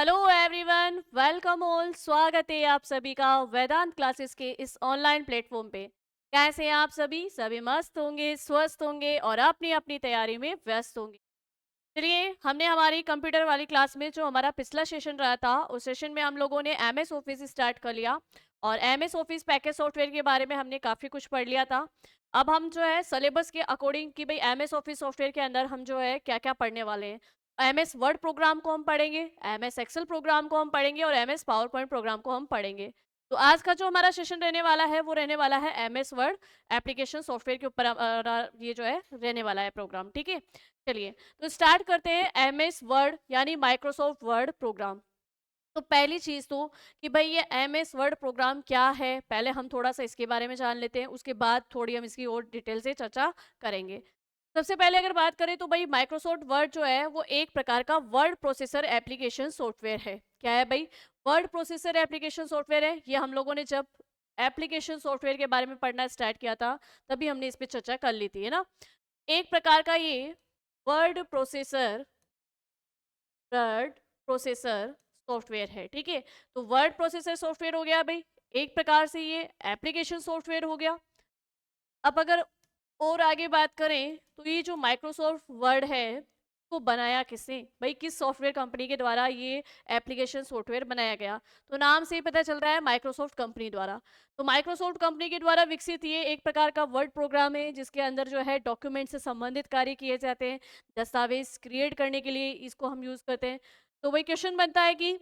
Hello everyone, welcome all. स्वागत है आप सभी का वेदांत क्लासेस के इस ऑनलाइन प्लेटफॉर्म पे। कैसे हैं आप सभी? सभी मस्त होंगे, स्वस्थ होंगे और अपनी अपनी तैयारी में व्यस्त होंगे। चलिए, हमने हमारी कंप्यूटर वाली क्लास में जो हमारा पिछला सेशन रहा था, उस सेशन में हम लोगों ने एम एस ऑफिस स्टार्ट कर लिया और M S office package software के बारे में हमने काफ़ी कुछ पढ़ लिया था। अब हम जो है सिलेबस के अकॉर्डिंग कि भाई एम एस ऑफिस सॉफ्टवेयर के अंदर हम जो है क्या क्या पढ़ने वाले हैं। एम एस वर्ड प्रोग्राम को हम पढ़ेंगे, एम एस एक्सेल प्रोग्राम को हम पढ़ेंगे और M S PowerPoint program को हम पढ़ेंगे। तो आज का जो हमारा सेशन रहने वाला है वो रहने वाला है M S Word application software के ऊपर ये जो है रहने वाला है प्रोग्राम। ठीक है, चलिए तो स्टार्ट करते हैं एम एस वर्ड यानी माइक्रोसॉफ्ट वर्ड प्रोग्राम। तो पहली चीज तो कि भाई ये एम एस वर्ड प्रोग्राम क्या है, पहले हम थोड़ा सा इसके बारे में जान लेते हैं, उसके बाद थोड़ी हम इसकी और डिटेल से चर्चा करेंगे। सबसे पहले अगर बात करें तो भाई माइक्रोसॉफ्ट वर्ड जो है वो एक प्रकार का वर्ड प्रोसेसर एप्लीकेशन सॉफ्टवेयर है। क्या है भाई? वर्ड प्रोसेसर एप्लीकेशन सॉफ्टवेयर है। ये हम लोगों ने जब एप्लीकेशन सॉफ्टवेयर के बारे में पढ़ना स्टार्ट किया था तभी हमने इस पर चर्चा कर ली थी, है ना। एक प्रकार का ये word processor word processor software है। ठीक है, तो वर्ड प्रोसेसर सॉफ्टवेयर हो गया भाई, एक प्रकार से ये एप्लीकेशन सॉफ्टवेयर हो गया। अब अगर और आगे बात करें तो ये जो माइक्रोसॉफ्ट वर्ड है को बनाया किसने भाई, किस सॉफ्टवेयर कंपनी के द्वारा ये एप्लीकेशन सॉफ्टवेयर बनाया गया? तो नाम से ही पता चल रहा है माइक्रोसॉफ्ट कंपनी द्वारा। तो माइक्रोसॉफ्ट कंपनी के द्वारा विकसित ये एक प्रकार का वर्ड प्रोग्राम है जिसके अंदर जो है डॉक्यूमेंट से संबंधित कार्य किए जाते हैं। दस्तावेज क्रिएट करने के लिए इसको हम यूज करते हैं। तो वही क्वेश्चन बनता है कि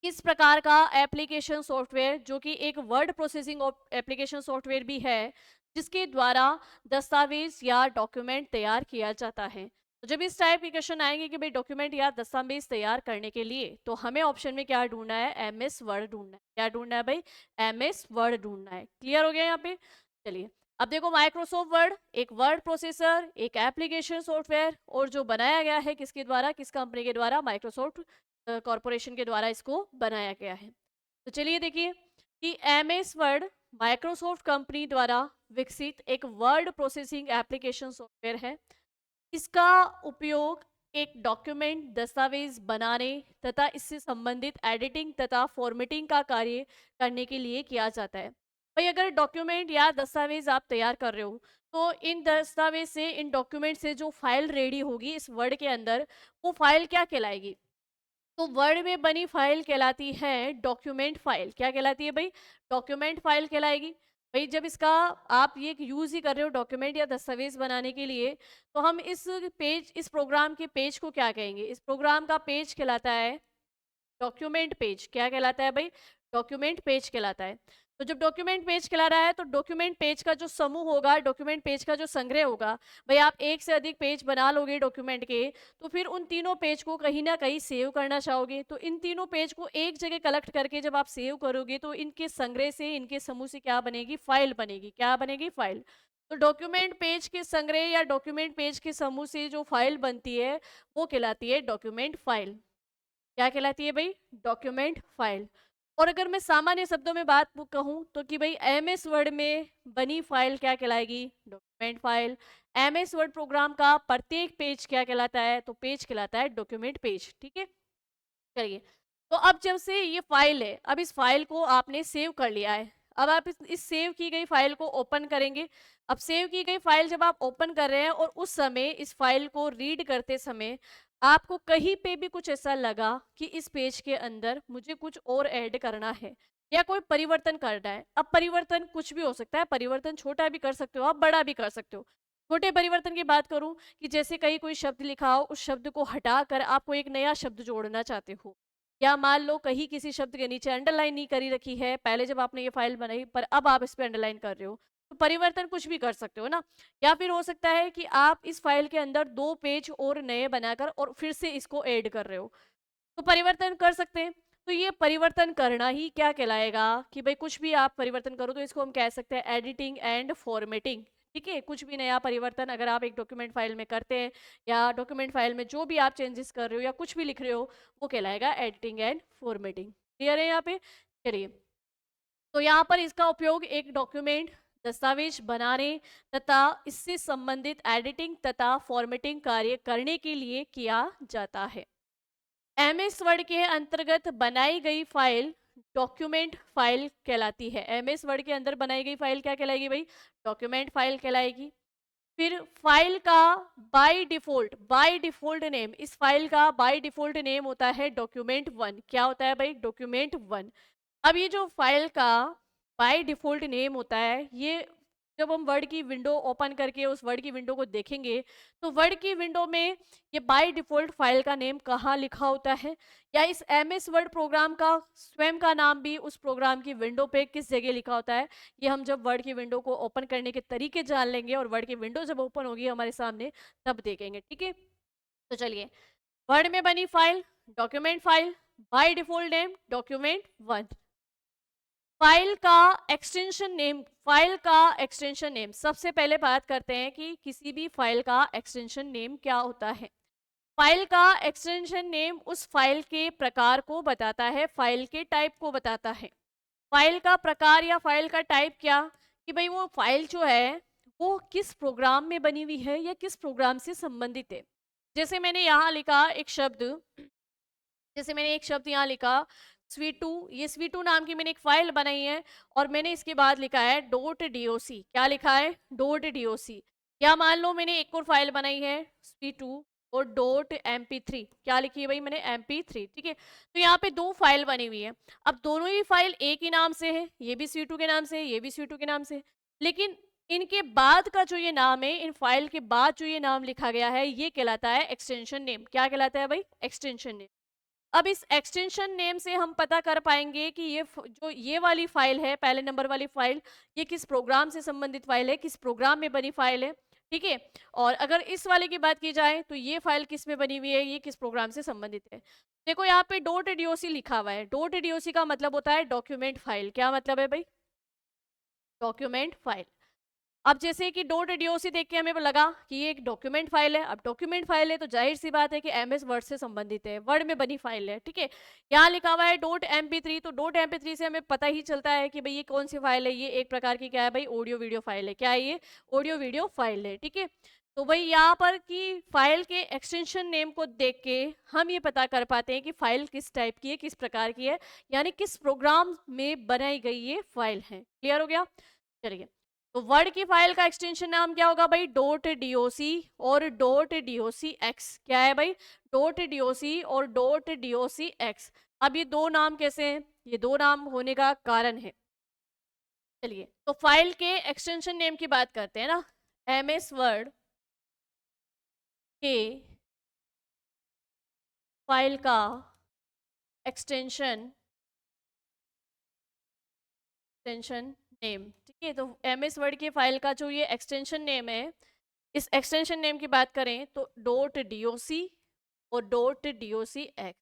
किस प्रकार का एप्लीकेशन सॉफ्टवेयर जो कि एक वर्ड प्रोसेसिंग एप्लीकेशन सॉफ्टवेयर भी है जिसके द्वारा दस्तावेज या डॉक्यूमेंट तैयार किया जाता है। तो जब इस टाइप के क्वेश्चन आएंगे कि भाई डॉक्यूमेंट या दस्तावेज तैयार करने के लिए तो हमें ऑप्शन में क्या ढूंढना है? एम एस वर्ड ढूंढना है। क्या ढूंढना है भाई? एम एस वर्ड ढूंढना है। क्लियर हो गया यहाँ पे? चलिए, अब देखो माइक्रोसॉफ्ट वर्ड एक वर्ड प्रोसेसर, एक एप्लीकेशन सॉफ्टवेयर, और जो बनाया गया है किसके द्वारा, किस कंपनी के द्वारा? माइक्रोसॉफ्ट कॉरपोरेशन के द्वारा इसको बनाया गया है। तो चलिए देखिए कि M S Word Microsoft company द्वारा विकसित एक वर्ड प्रोसेसिंग एप्लीकेशन सॉफ्टवेयर है। इसका उपयोग एक डॉक्यूमेंट दस्तावेज बनाने तथा इससे संबंधित एडिटिंग तथा फॉर्मेटिंग का कार्य करने के लिए किया जाता है। भाई अगर डॉक्यूमेंट या दस्तावेज आप तैयार कर रहे हो तो इन दस्तावेज से, इन डॉक्यूमेंट से जो फाइल रेडी होगी इस वर्ड के अंदर, वो फाइल क्या कहलाएगी? तो वर्ड में बनी फाइल कहलाती है डॉक्यूमेंट फाइल। क्या कहलाती है भाई? डॉक्यूमेंट फाइल कहलाएगी। भाई जब इसका आप ये यूज ही कर रहे हो डॉक्यूमेंट या दस्तावेज बनाने के लिए, तो हम इस प्रोग्राम के पेज को क्या कहेंगे? इस प्रोग्राम का पेज कहलाता है डॉक्यूमेंट पेज। क्या कहलाता है भाई? डॉक्यूमेंट पेज कहलाता है। तो जब डॉक्यूमेंट पेज कहला रहा है तो डॉक्यूमेंट पेज का जो समूह होगा, डॉक्यूमेंट पेज का जो संग्रह होगा, भाई आप एक से अधिक पेज बना लोगे डॉक्यूमेंट के, तो फिर उन तीनों पेज को कहीं ना कहीं सेव करना चाहोगे। तो इन तीनों पेज को एक जगह कलेक्ट करके जब आप सेव करोगे तो इनके संग्रह से, इनके समूह से क्या बनेगी? फाइल बनेगी। क्या बनेगी? फाइल। तो डॉक्यूमेंट पेज के संग्रह या डॉक्यूमेंट पेज के समूह से जो फाइल बनती है वो कहलाती है डॉक्यूमेंट फाइल। क्या कहलाती है भाई? Document file. और अगर मैं सामान्य शब्दों में बात कहूं तो कि भाई एम एस वर्ड में बनी फाइल क्या कहलाएगी? Document file. M S Word program का प्रत्येक पेज क्या कहलाता है? तो पेज कहलाता है डॉक्यूमेंट पेज। ठीक है, चलिए। तो अब जब से ये फाइल है, अब इस फाइल को आपने सेव कर लिया है। अब आप इस सेव की गई फाइल को ओपन करेंगे। अब सेव की गई फाइल जब आप ओपन कर रहे हैं और उस समय इस फाइल को रीड करते समय आपको कहीं पे भी कुछ ऐसा लगा कि इस पेज के अंदर मुझे कुछ और ऐड करना है या कोई परिवर्तन करना है। अब परिवर्तन कुछ भी हो सकता है, परिवर्तन छोटा भी कर सकते हो, आप बड़ा भी कर सकते हो। छोटे परिवर्तन की बात करूं कि जैसे कहीं कोई शब्द लिखा हो, उस शब्द को हटाकर आपको एक नया शब्द जोड़ना चाहते हो, या मान लो कहीं किसी शब्द के नीचे अंडरलाइन नहीं करी रखी है पहले जब आपने ये फाइल बनाई, पर अब आप इस पे अंडरलाइन कर रहे हो, तो परिवर्तन कुछ भी कर सकते हो ना। या फिर हो सकता है कि आप इस फाइल के अंदर 2 पेज और नए बनाकर और फिर से इसको ऐड कर रहे हो, तो परिवर्तन कर सकते हैं। तो ये परिवर्तन करना ही क्या कहलाएगा कि भाई कुछ भी आप परिवर्तन करो तो इसको हम कह सकते हैं एडिटिंग एंड फॉर्मेटिंग। ठीक है, कुछ भी नया परिवर्तन अगर आप एक डॉक्यूमेंट फाइल में करते हैं या डॉक्यूमेंट फाइल में जो भी आप चेंजेस कर रहे हो या कुछ भी लिख रहे हो वो कहलाएगा एडिटिंग एंड फॉर्मेटिंग। क्लियर है यहाँ पे? चलिए, तो यहाँ पर इसका उपयोग एक डॉक्यूमेंट दस्तावेज बनाने तथा इससे संबंधित एडिटिंग तथा फॉर्मेटिंग कार्य करने के लिए किया जाता है। एमएस वर्ड के अंतर्गत बनाई गई फाइल डॉक्यूमेंट फाइल कहलाती है। एमएस वर्ड के अंदर बनाई गई फाइल क्या कहलाएगी भाई? डॉक्यूमेंट फाइल कहलाएगी। फिर फाइल का बाय डिफॉल्ट नेम, इस फाइल का बाय डिफॉल्ट नेम होता है डॉक्यूमेंट 1। क्या होता है भाई? डॉक्यूमेंट 1। अब ये जो फाइल का बाय डिफॉल्ट नेम होता है, ये जब हम वर्ड की विंडो ओपन करके उस वर्ड की विंडो को देखेंगे, तो वर्ड की विंडो में ये बाय डिफॉल्ट फाइल का नेम कहाँ लिखा होता है, या इस एमएस वर्ड प्रोग्राम का स्वयं का नाम भी उस प्रोग्राम की विंडो पे किस जगह लिखा होता है, ये हम जब वर्ड की विंडो को ओपन करने के तरीके जान लेंगे और वर्ड की विंडो जब ओपन होगी हमारे सामने, तब देखेंगे। ठीक है, तो चलिए, वर्ड में बनी file document file, by default name document 1। File का एक्सटेंशन नेम, सबसे पहले बात करते हैं कि किसी भी फाइल का एक्सटेंशन नेम क्या होता है। फाइल का एक्सटेंशन नेम उस फाइल के प्रकार को बताता है, फाइल के टाइप को बताता है। फाइल का प्रकार या फाइल का टाइप क्या, कि भाई वो फाइल जो है वो किस प्रोग्राम में बनी हुई है या किस प्रोग्राम से संबंधित है। जैसे मैंने यहाँ लिखा एक शब्द, जैसे मैंने एक शब्द यहाँ लिखा स्वीटू, ये स्वीटू नाम की मैंने एक फाइल बनाई है और मैंने इसके बाद लिखा है .doc। क्या लिखा है? .doc। या मान लो मैंने एक और फाइल बनाई है स्वीटू और .mp3। क्या लिखी है भाई मैंने? mp3। ठीक है, तो यहाँ पे दो फाइल बनी हुई है। अब दोनों ही फाइल एक ही नाम से है, ये भी स्वीटू के नाम से है, ये भी स्वीटू के नाम से है, लेकिन इनके बाद का जो ये नाम है, इन फाइल के बाद जो ये नाम लिखा गया है, ये कहलाता है एक्सटेंशन नेम। क्या कहलाता है भाई? Extension name. अब इस एक्सटेंशन नेम से हम पता कर पाएंगे कि जो ये वाली फाइल है, पहले नंबर वाली फाइल, ये किस प्रोग्राम से संबंधित फाइल है, किस प्रोग्राम में बनी फाइल है। ठीक है, और अगर इस वाले की बात की जाए तो ये फाइल किस में बनी हुई है, ये किस प्रोग्राम से संबंधित है। देखो यहाँ पे .doc लिखा हुआ है। .doc का मतलब होता है डॉक्यूमेंट फाइल। क्या मतलब है भाई? Document file. अब जैसे कि .doc देख के हमें लगा कि ये एक डॉक्यूमेंट फाइल है। अब डॉक्यूमेंट फाइल है तो जाहिर सी बात है कि एमएस वर्ड से संबंधित है, वर्ड में बनी फाइल है। ठीक है, यहाँ लिखा हुआ है .mp3, तो .mp3 से हमें पता ही चलता है कि भाई ये कौन सी फाइल है। ये एक प्रकार की क्या है भाई? ऑडियो वीडियो फाइल है। क्या है ये? ऑडियो वीडियो फाइल है। ठीक है, तो भाई यहाँ पर की फाइल के एक्सटेंशन नेम को देख के हम ये पता कर पाते हैं कि फाइल किस टाइप की है, किस प्रकार की है, यानी किस प्रोग्राम में बनाई गई ये फाइल है। क्लियर हो गया? चलिए, तो वर्ड की फाइल का एक्सटेंशन नाम क्या होगा भाई? .doc और .docx। क्या है भाई? .doc और .docx। अब ये दो नाम कैसे हैं? ये दो नाम होने का कारण है। चलिए, तो फाइल के एक्सटेंशन नेम की बात करते हैं ना। एमएस वर्ड के फाइल का एक्सटेंशन नेम, ठीक है, तो एमएस वर्ड की फाइल का जो ये एक्सटेंशन नेम है, इस एक्सटेंशन नेम की बात करें तो .doc और .docx।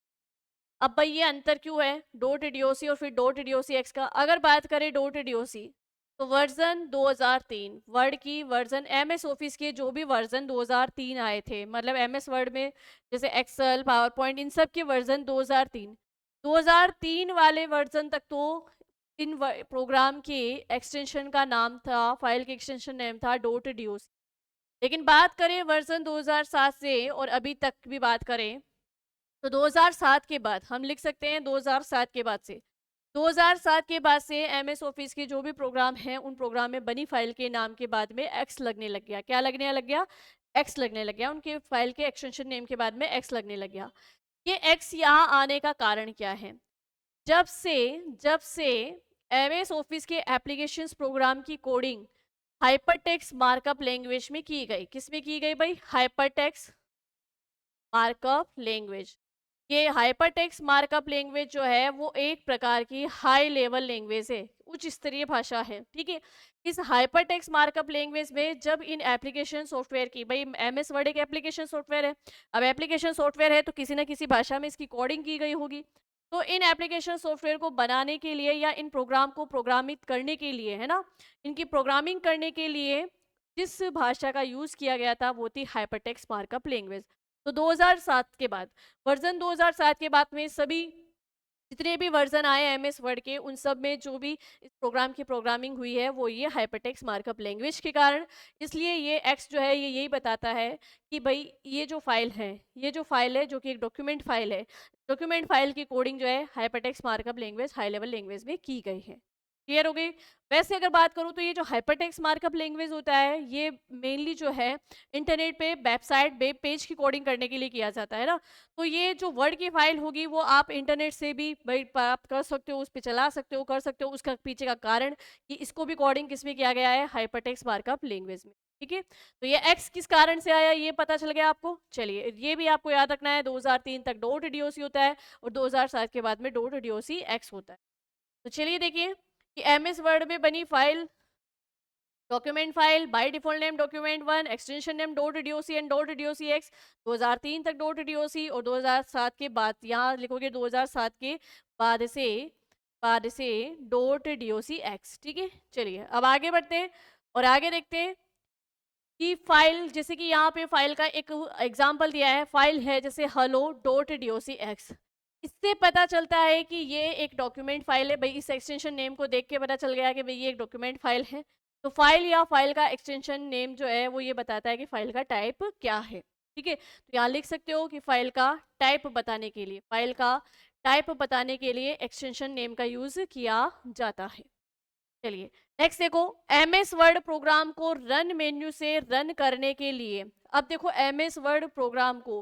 अब भाई ये अंतर क्यों है .doc और फिर .docx का? अगर बात करें .doc तो वर्जन 2003, वर्ड की वर्जन, एमएस ऑफिस के जो भी वर्जन 2003 आए थे, मतलब एमएस वर्ड में जैसे एक्सेल, पावर पॉइंट, इन सब के वर्जन 2003 वाले वर्जन तक तो इन प्रोग्राम के एक्सटेंशन का नाम था, फाइल के एक्सटेंशन नेम था .doc। लेकिन बात करें वर्जन 2007 से और अभी तक भी बात करें तो 2007 के बाद हम लिख सकते हैं 2007 के बाद से, 2007 के बाद से एमएस ऑफिस के जो भी प्रोग्राम हैं उन प्रोग्राम में बनी फाइल के नाम के बाद में एक्स लगने लग गया। क्या लगने लग गया? एक्स लगने लग गया। उनके फाइल के एक्सटेंशन नेम के बाद में एक्स लगने लग गया। ये एक्स यहाँ आने का कारण क्या है? जब से एमएस ऑफिस के एप्लीकेशंस प्रोग्राम की कोडिंग हाइपरटेक्स्ट मार्कअप लैंग्वेज में की गई। किस में की गई भाई? Hypertext markup language. ये हाइपरटेक्स्ट मार्कअप लैंग्वेज जो है वो एक प्रकार की हाई लेवल लैंग्वेज है, उच्च स्तरीय भाषा है। ठीक है, इस हाइपरटेक्स्ट मार्कअप लैंग्वेज में जब इन एप्लीकेशन सॉफ्टवेयर की, भाई एमएस वर्ड एक एप्लीकेशन सॉफ्टवेयर है, अब एप्लीकेशन सॉफ्टवेयर है तो किसी ना किसी भाषा में इसकी कोडिंग की गई होगी। तो इन एप्लीकेशन सॉफ्टवेयर को बनाने के लिए या इन प्रोग्राम को प्रोग्रामित करने के लिए, है ना, इनकी प्रोग्रामिंग करने के लिए जिस भाषा का यूज़ किया गया था वो थी हाइपरटेक्स्ट मार्कअप लैंग्वेज। तो 2007 के बाद, वर्जन 2007 के बाद में सभी जितने भी वर्जन आए एमएस वर्ड के, उन सब में जो भी इस प्रोग्राम की प्रोग्रामिंग हुई है वो ये हाइपरटेक्स्ट मार्कअप लैंग्वेज के कारण। इसलिए ये एक्स जो है ये यही बताता है कि भाई ये जो फाइल है, ये जो फाइल है जो कि एक डॉक्यूमेंट फाइल है, डॉक्यूमेंट फाइल की कोडिंग जो है hypertext markup language, high level language में की गई है। क्लियर हो गई। वैसे अगर बात करूँ तो ये जो हाइपरटेक्स्ट मार्कअप लैंग्वेज होता है ये मेनली जो है इंटरनेट पे वेबसाइट, वेब पेज की कोडिंग करने के लिए किया जाता है ना। तो ये जो वर्ड की फाइल होगी वो आप इंटरनेट से भी भाई प्राप्त कर सकते हो, उस पर चला सकते हो, कर सकते हो। उसका पीछे का कारण कि इसको भी कोडिंग किस में किया गया है, हाइपरटेक्स्ट मार्कअप लैंग्वेज में। ठीक है, तो ये एक्स किस कारण से आया ये पता चल गया आपको। चलिए ये भी आपको याद रखना है, 2003 तक डॉट डीओसी होता है और 2007 के बाद में डॉट डीओसी एक्स होता है। तो चलिए देखिए कि एमएस वर्ड में बनी file, document file by default name document 1, extension name dot DOC and dot DOC x. 2003 तक डॉट डीओसी और 2007 के बाद यहाँ लिखोगे 2007 के बाद से डॉट डीओसी एक्स। ठीक है, चलिए अब आगे बढ़ते हैं और आगे देखते हैं कि फाइल, जैसे कि यहाँ पे फाइल का एक एग्जांपल दिया है, फाइल है जैसे हेलो डॉट डीओसी एक्स। इससे पता चलता है कि ये एक डॉक्यूमेंट फाइल है। भाई इस एक्सटेंशन नेम को देख के पता चल गया कि भाई ये एक डॉक्यूमेंट फाइल है। तो फाइल या फाइल का एक्सटेंशन नेम जो है वो ये बताता है कि फाइल का टाइप क्या है। ठीक है, तो यहाँ लिख सकते हो कि फाइल का टाइप बताने के लिए, फाइल का टाइप बताने के लिए एक्सटेंशन नेम का यूज किया जाता है। चलिए नेक्स्ट देखो, एमएस वर्ड प्रोग्राम को रन मेन्यू से रन करने के लिए, अब देखो एमएस वर्ड प्रोग्राम को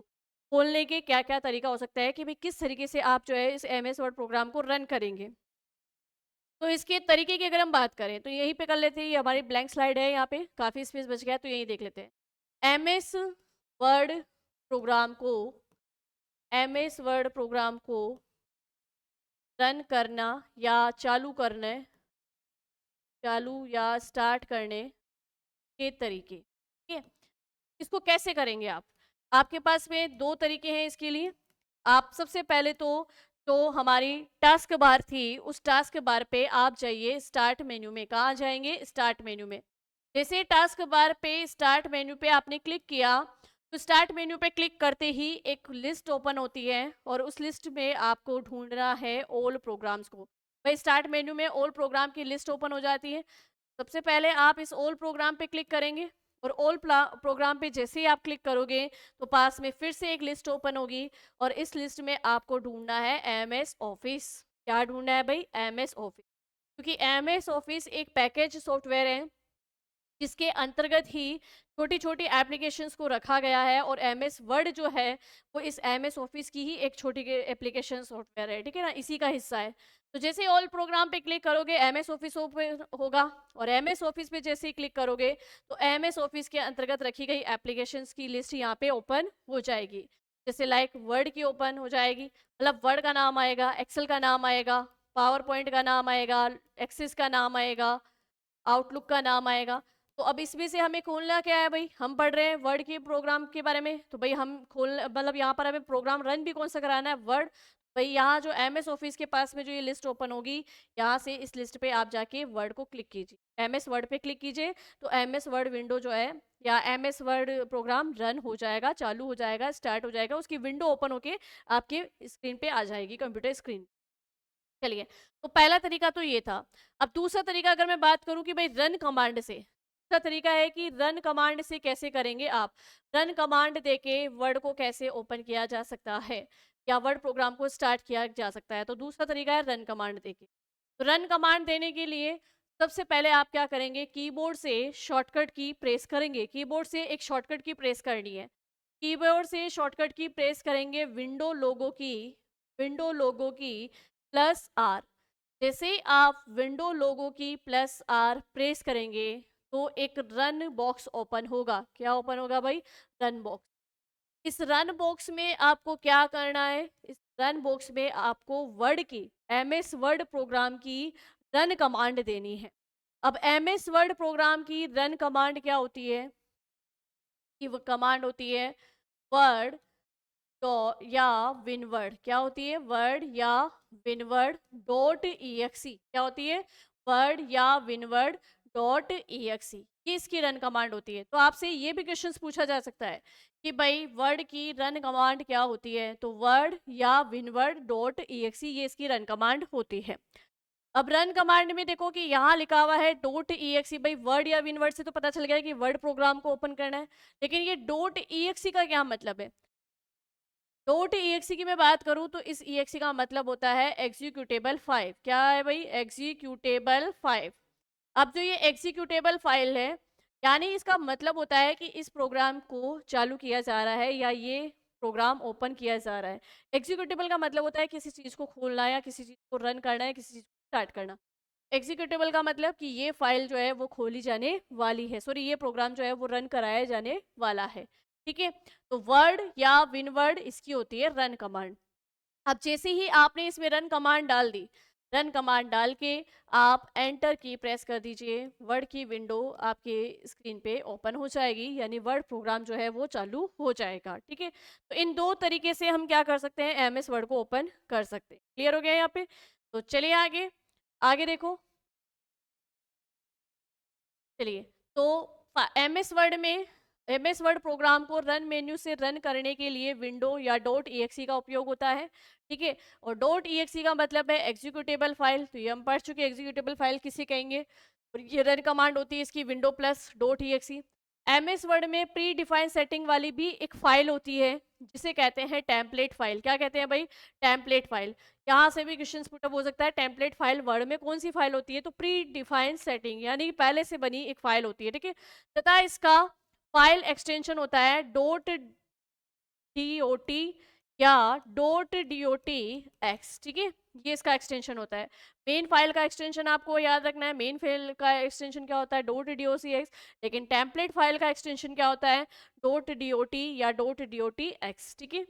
खोलने के क्या क्या तरीका हो सकता है कि भाई किस तरीके से आप जो है इस एमएस वर्ड प्रोग्राम को रन करेंगे। तो इसके तरीके की अगर हम बात करें तो यहीं पे कर लेते हैं, ये हमारी ब्लैंक स्लाइड है, यहाँ पे काफ़ी स्पेस बच गया है तो यही देख लेते हैं। एमएस वर्ड प्रोग्राम को, एमएस वर्ड प्रोग्राम को रन करना या चालू करने, चालू या स्टार्ट करने के तरीके। ठीक है, इसको कैसे करेंगे आप, आपके पास में दो तरीके हैं इसके लिए। आप सबसे पहले तो जो हमारी टास्क बार थी उस टास्क बार पे आप जाइए स्टार्ट मेन्यू में। कहाँ जाएंगे, स्टार्ट मेन्यू में। जैसे टास्क बार पे स्टार्ट मेन्यू पे आपने क्लिक किया तो स्टार्ट मेन्यू पे क्लिक करते ही एक लिस्ट ओपन होती है और उस लिस्ट में आपको ढूंढना है ऑल प्रोग्राम्स को। भाई स्टार्ट मेन्यू में ऑल प्रोग्राम की लिस्ट ओपन हो जाती है। सबसे पहले आप इस ऑल प्रोग्राम पे क्लिक करेंगे और ऑल प्रोग्राम पे जैसे ही आप क्लिक करोगे तो पास में फिर से एक लिस्ट ओपन होगी और इस लिस्ट में आपको ढूंढना है एमएस ऑफिस। क्या ढूंढना है भाई, एमएस ऑफिस। क्योंकि एमएस ऑफिस एक पैकेज सॉफ्टवेयर है जिसके अंतर्गत ही छोटी छोटी एप्लीकेशंस को रखा गया है और एमएस वर्ड जो है वो इस एमएस ऑफिस की ही एक छोटी एप्लीकेशन सॉफ्टवेयर है। ठीक है ना, इसी का हिस्सा है। तो जैसे ऑल प्रोग्राम पे क्लिक करोगे एमएस ऑफिस ओपन होगा और एमएस ऑफिस पे जैसे ही क्लिक करोगे तो एमएस ऑफिस के अंतर्गत रखी गई एप्लीकेशंस की लिस्ट यहाँ पे ओपन हो जाएगी। जैसे लाइक वर्ड की ओपन हो जाएगी, मतलब वर्ड का नाम आएगा, एक्सेल का नाम आएगा, पावर पॉइंट का नाम आएगा, एक्सेस का नाम आएगा, आउटलुक का नाम आएगा। तो अब इसमें से हमें खोलना क्या है भाई, हम पढ़ रहे हैं वर्ड के प्रोग्राम के बारे में, तो भाई हम खोल मतलब यहाँ पर हमें प्रोग्राम रन भी कौन सा कराना है, वर्ड। भाई यहाँ जो एमएस ऑफिस के पास में जो ये लिस्ट ओपन होगी, यहाँ से इस लिस्ट पे आप जाके वर्ड को क्लिक कीजिए, एमएस वर्ड पे क्लिक कीजिए तो एमएस वर्ड विंडो जो है या एमएस वर्ड प्रोग्राम रन हो जाएगा, चालू हो जाएगा, स्टार्ट हो जाएगा, उसकी विंडो ओपन होके आपके स्क्रीन पे आ जाएगी, कंप्यूटर स्क्रीन। चलिए, तो पहला तरीका तो ये था। अब दूसरा तरीका अगर मैं बात करूं कि भाई रन कमांड से, दूसरा तरीका है कि रन कमांड से कैसे करेंगे आप, रन कमांड देके वर्ड को कैसे ओपन किया जा सकता है या वर्ड प्रोग्राम को स्टार्ट किया जा सकता है। तो दूसरा तरीका है रन कमांड देके। तो रन कमांड देने के लिए सबसे पहले आप क्या करेंगे, कीबोर्ड से शॉर्टकट की प्रेस करेंगे, कीबोर्ड से एक शॉर्टकट की प्रेस करनी है। कीबोर्ड से शॉर्टकट की प्रेस करेंगे, विंडो लोगो की प्लस आर। जैसे ही आप विंडो लोगो की प्लस आर प्रेस करेंगे तो एक रन बॉक्स ओपन होगा। क्या ओपन होगा भाई, रन बॉक्स। इस रन बॉक्स में आपको क्या करना है, इस रन बॉक्स में आपको वर्ड की, एमएस वर्ड प्रोग्राम की रन कमांड देनी है। अब एमएस वर्ड प्रोग्राम की रन कमांड क्या होती है, कि वो कमांड होती है वर्ड तो या विनवर्ड। क्या होती है, वर्ड या विनवर्ड डॉट EXE। क्या होती है, वर्ड या विनवर्ड डॉट EXE, ये इसकी रन कमांड होती है। तो आपसे ये भी क्वेश्चंस पूछा जा सकता है कि भाई वर्ड की रन कमांड क्या होती है, तो वर्ड या विनवर्ड डॉट ई ये इसकी रन कमांड होती है। अब रन कमांड में देखो कि यहाँ लिखा हुआ है डॉट ई भाई वर्ड या विनवर्ड से तो पता चल गया कि वर्ड प्रोग्राम को ओपन करना है, लेकिन ये डॉट ई का क्या मतलब है। डॉट ई की मैं बात करूं तो इस ई का मतलब होता है एग्जीक्यूटेबल 5। क्या है भाई, एग्जीक्यूटेबल 5। अब जो ये एग्जीक्यूटेबल फाइल है, यानी इसका मतलब होता है कि इस प्रोग्राम को चालू किया जा रहा है या ये प्रोग्राम ओपन किया जा रहा है। एग्जीक्यूटेबल का मतलब होता है किसी चीज़ को खोलना या किसी चीज़ को रन करना है, किसी चीज़ को स्टार्ट करना। एग्जीक्यूटेबल का मतलब कि ये फाइल जो है वो खोली जाने वाली है, सॉरी ये प्रोग्राम जो है वो रन कराया जाने वाला है। ठीक है, तो वर्ड या विनवर्ड इसकी होती है रन कमांड। अब जैसे ही आपने इसमें रन कमांड डाल दी, रन कमांड डाल के आप एंटर की प्रेस कर दीजिए, वर्ड की विंडो आपके स्क्रीन पे ओपन हो जाएगी, यानी वर्ड प्रोग्राम जो है वो चालू हो जाएगा। ठीक है, तो इन दो तरीके से हम क्या कर सकते हैं, एमएस वर्ड को ओपन कर सकते हैं। क्लियर हो गया यहाँ पे। तो चलिए आगे, आगे देखो। चलिए, तो एम एस वर्ड प्रोग्राम को रन मेन्यू से रन करने के लिए विंडो या डॉट ई का उपयोग होता है। ठीक है, और डॉट ई का मतलब है एग्जीक्यूटेबल फाइल, तो ये हम पढ़ चुके एग्जीक्यूटेबल फाइल किसे कहेंगे, और ये रन कमांड होती है इसकी window plus dot E. M S Word में प्री डिफाइंड सेटिंग वाली भी एक फाइल होती है जिसे कहते हैं टेम्पलेट फाइल। क्या कहते हैं भाई, टेम्पलेट फाइल। यहाँ से भी क्वेश्चन पुटअप हो सकता है, टेम्पलेट फाइल वर्ड में कौन सी फाइल होती है, तो प्री डिफाइंड सेटिंग यानी पहले से बनी एक फाइल होती है। ठीक है, तथा इसका फाइल एक्सटेंशन होता है डॉट डी या डॉट DOTX। ठीक है, ये इसका एक्सटेंशन होता है। मेन फाइल का एक्सटेंशन आपको याद रखना है, मेन फाइल का एक्सटेंशन क्या होता है, .docx। लेकिन टेम्पलेट फाइल का एक्सटेंशन क्या होता है, .dot या .docx। ठीक है,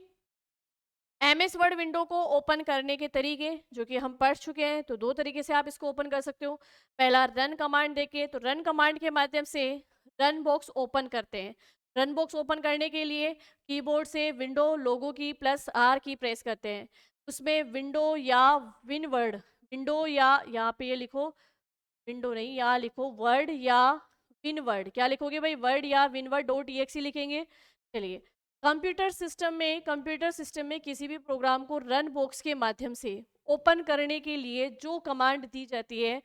एमएस वर्ड विंडो को ओपन करने के तरीके जो कि हम पढ़ चुके हैं, तो दो तरीके से आप इसको ओपन कर सकते हो। पहला रन कमांड देके, तो रन कमांड के माध्यम से रन बॉक्स ओपन करते हैं। रन बॉक्स ओपन करने के लिए कीबोर्ड से विंडो लोगो की प्लस R की प्रेस करते हैं। उसमें विंडो या विनवर्ड, विंडो या यहाँ पे ये लिखो, विंडो नहीं, यहाँ लिखो वर्ड या विनवर्ड। क्या लिखोगे भाई, वर्ड या विनवर्ड .exe लिखेंगे। चलिए, कंप्यूटर सिस्टम में किसी भी प्रोग्राम को रन बॉक्स के माध्यम से ओपन करने के लिए जो कमांड दी जाती है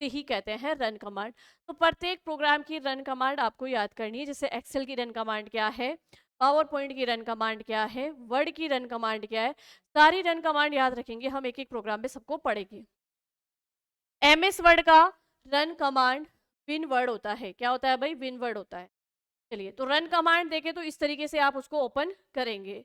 उसे ही कहते हैं रन कमांड। तो प्रत्येक प्रोग्राम की रन कमांड आपको याद करनी है, जैसे एक्सेल की रन कमांड क्या है, पावर पॉइंट की रन कमांड क्या है, वर्ड की रन कमांड क्या है, सारी रन कमांड याद रखेंगे हम, एक एक प्रोग्राम में सबको पढ़ेंगे। एमएस वर्ड का रन कमांड विन वर्ड होता है। क्या होता है भाई, विन वर्ड होता है। चलिए, तो रन कमांड देके तो इस तरीके से आप उसको ओपन करेंगे।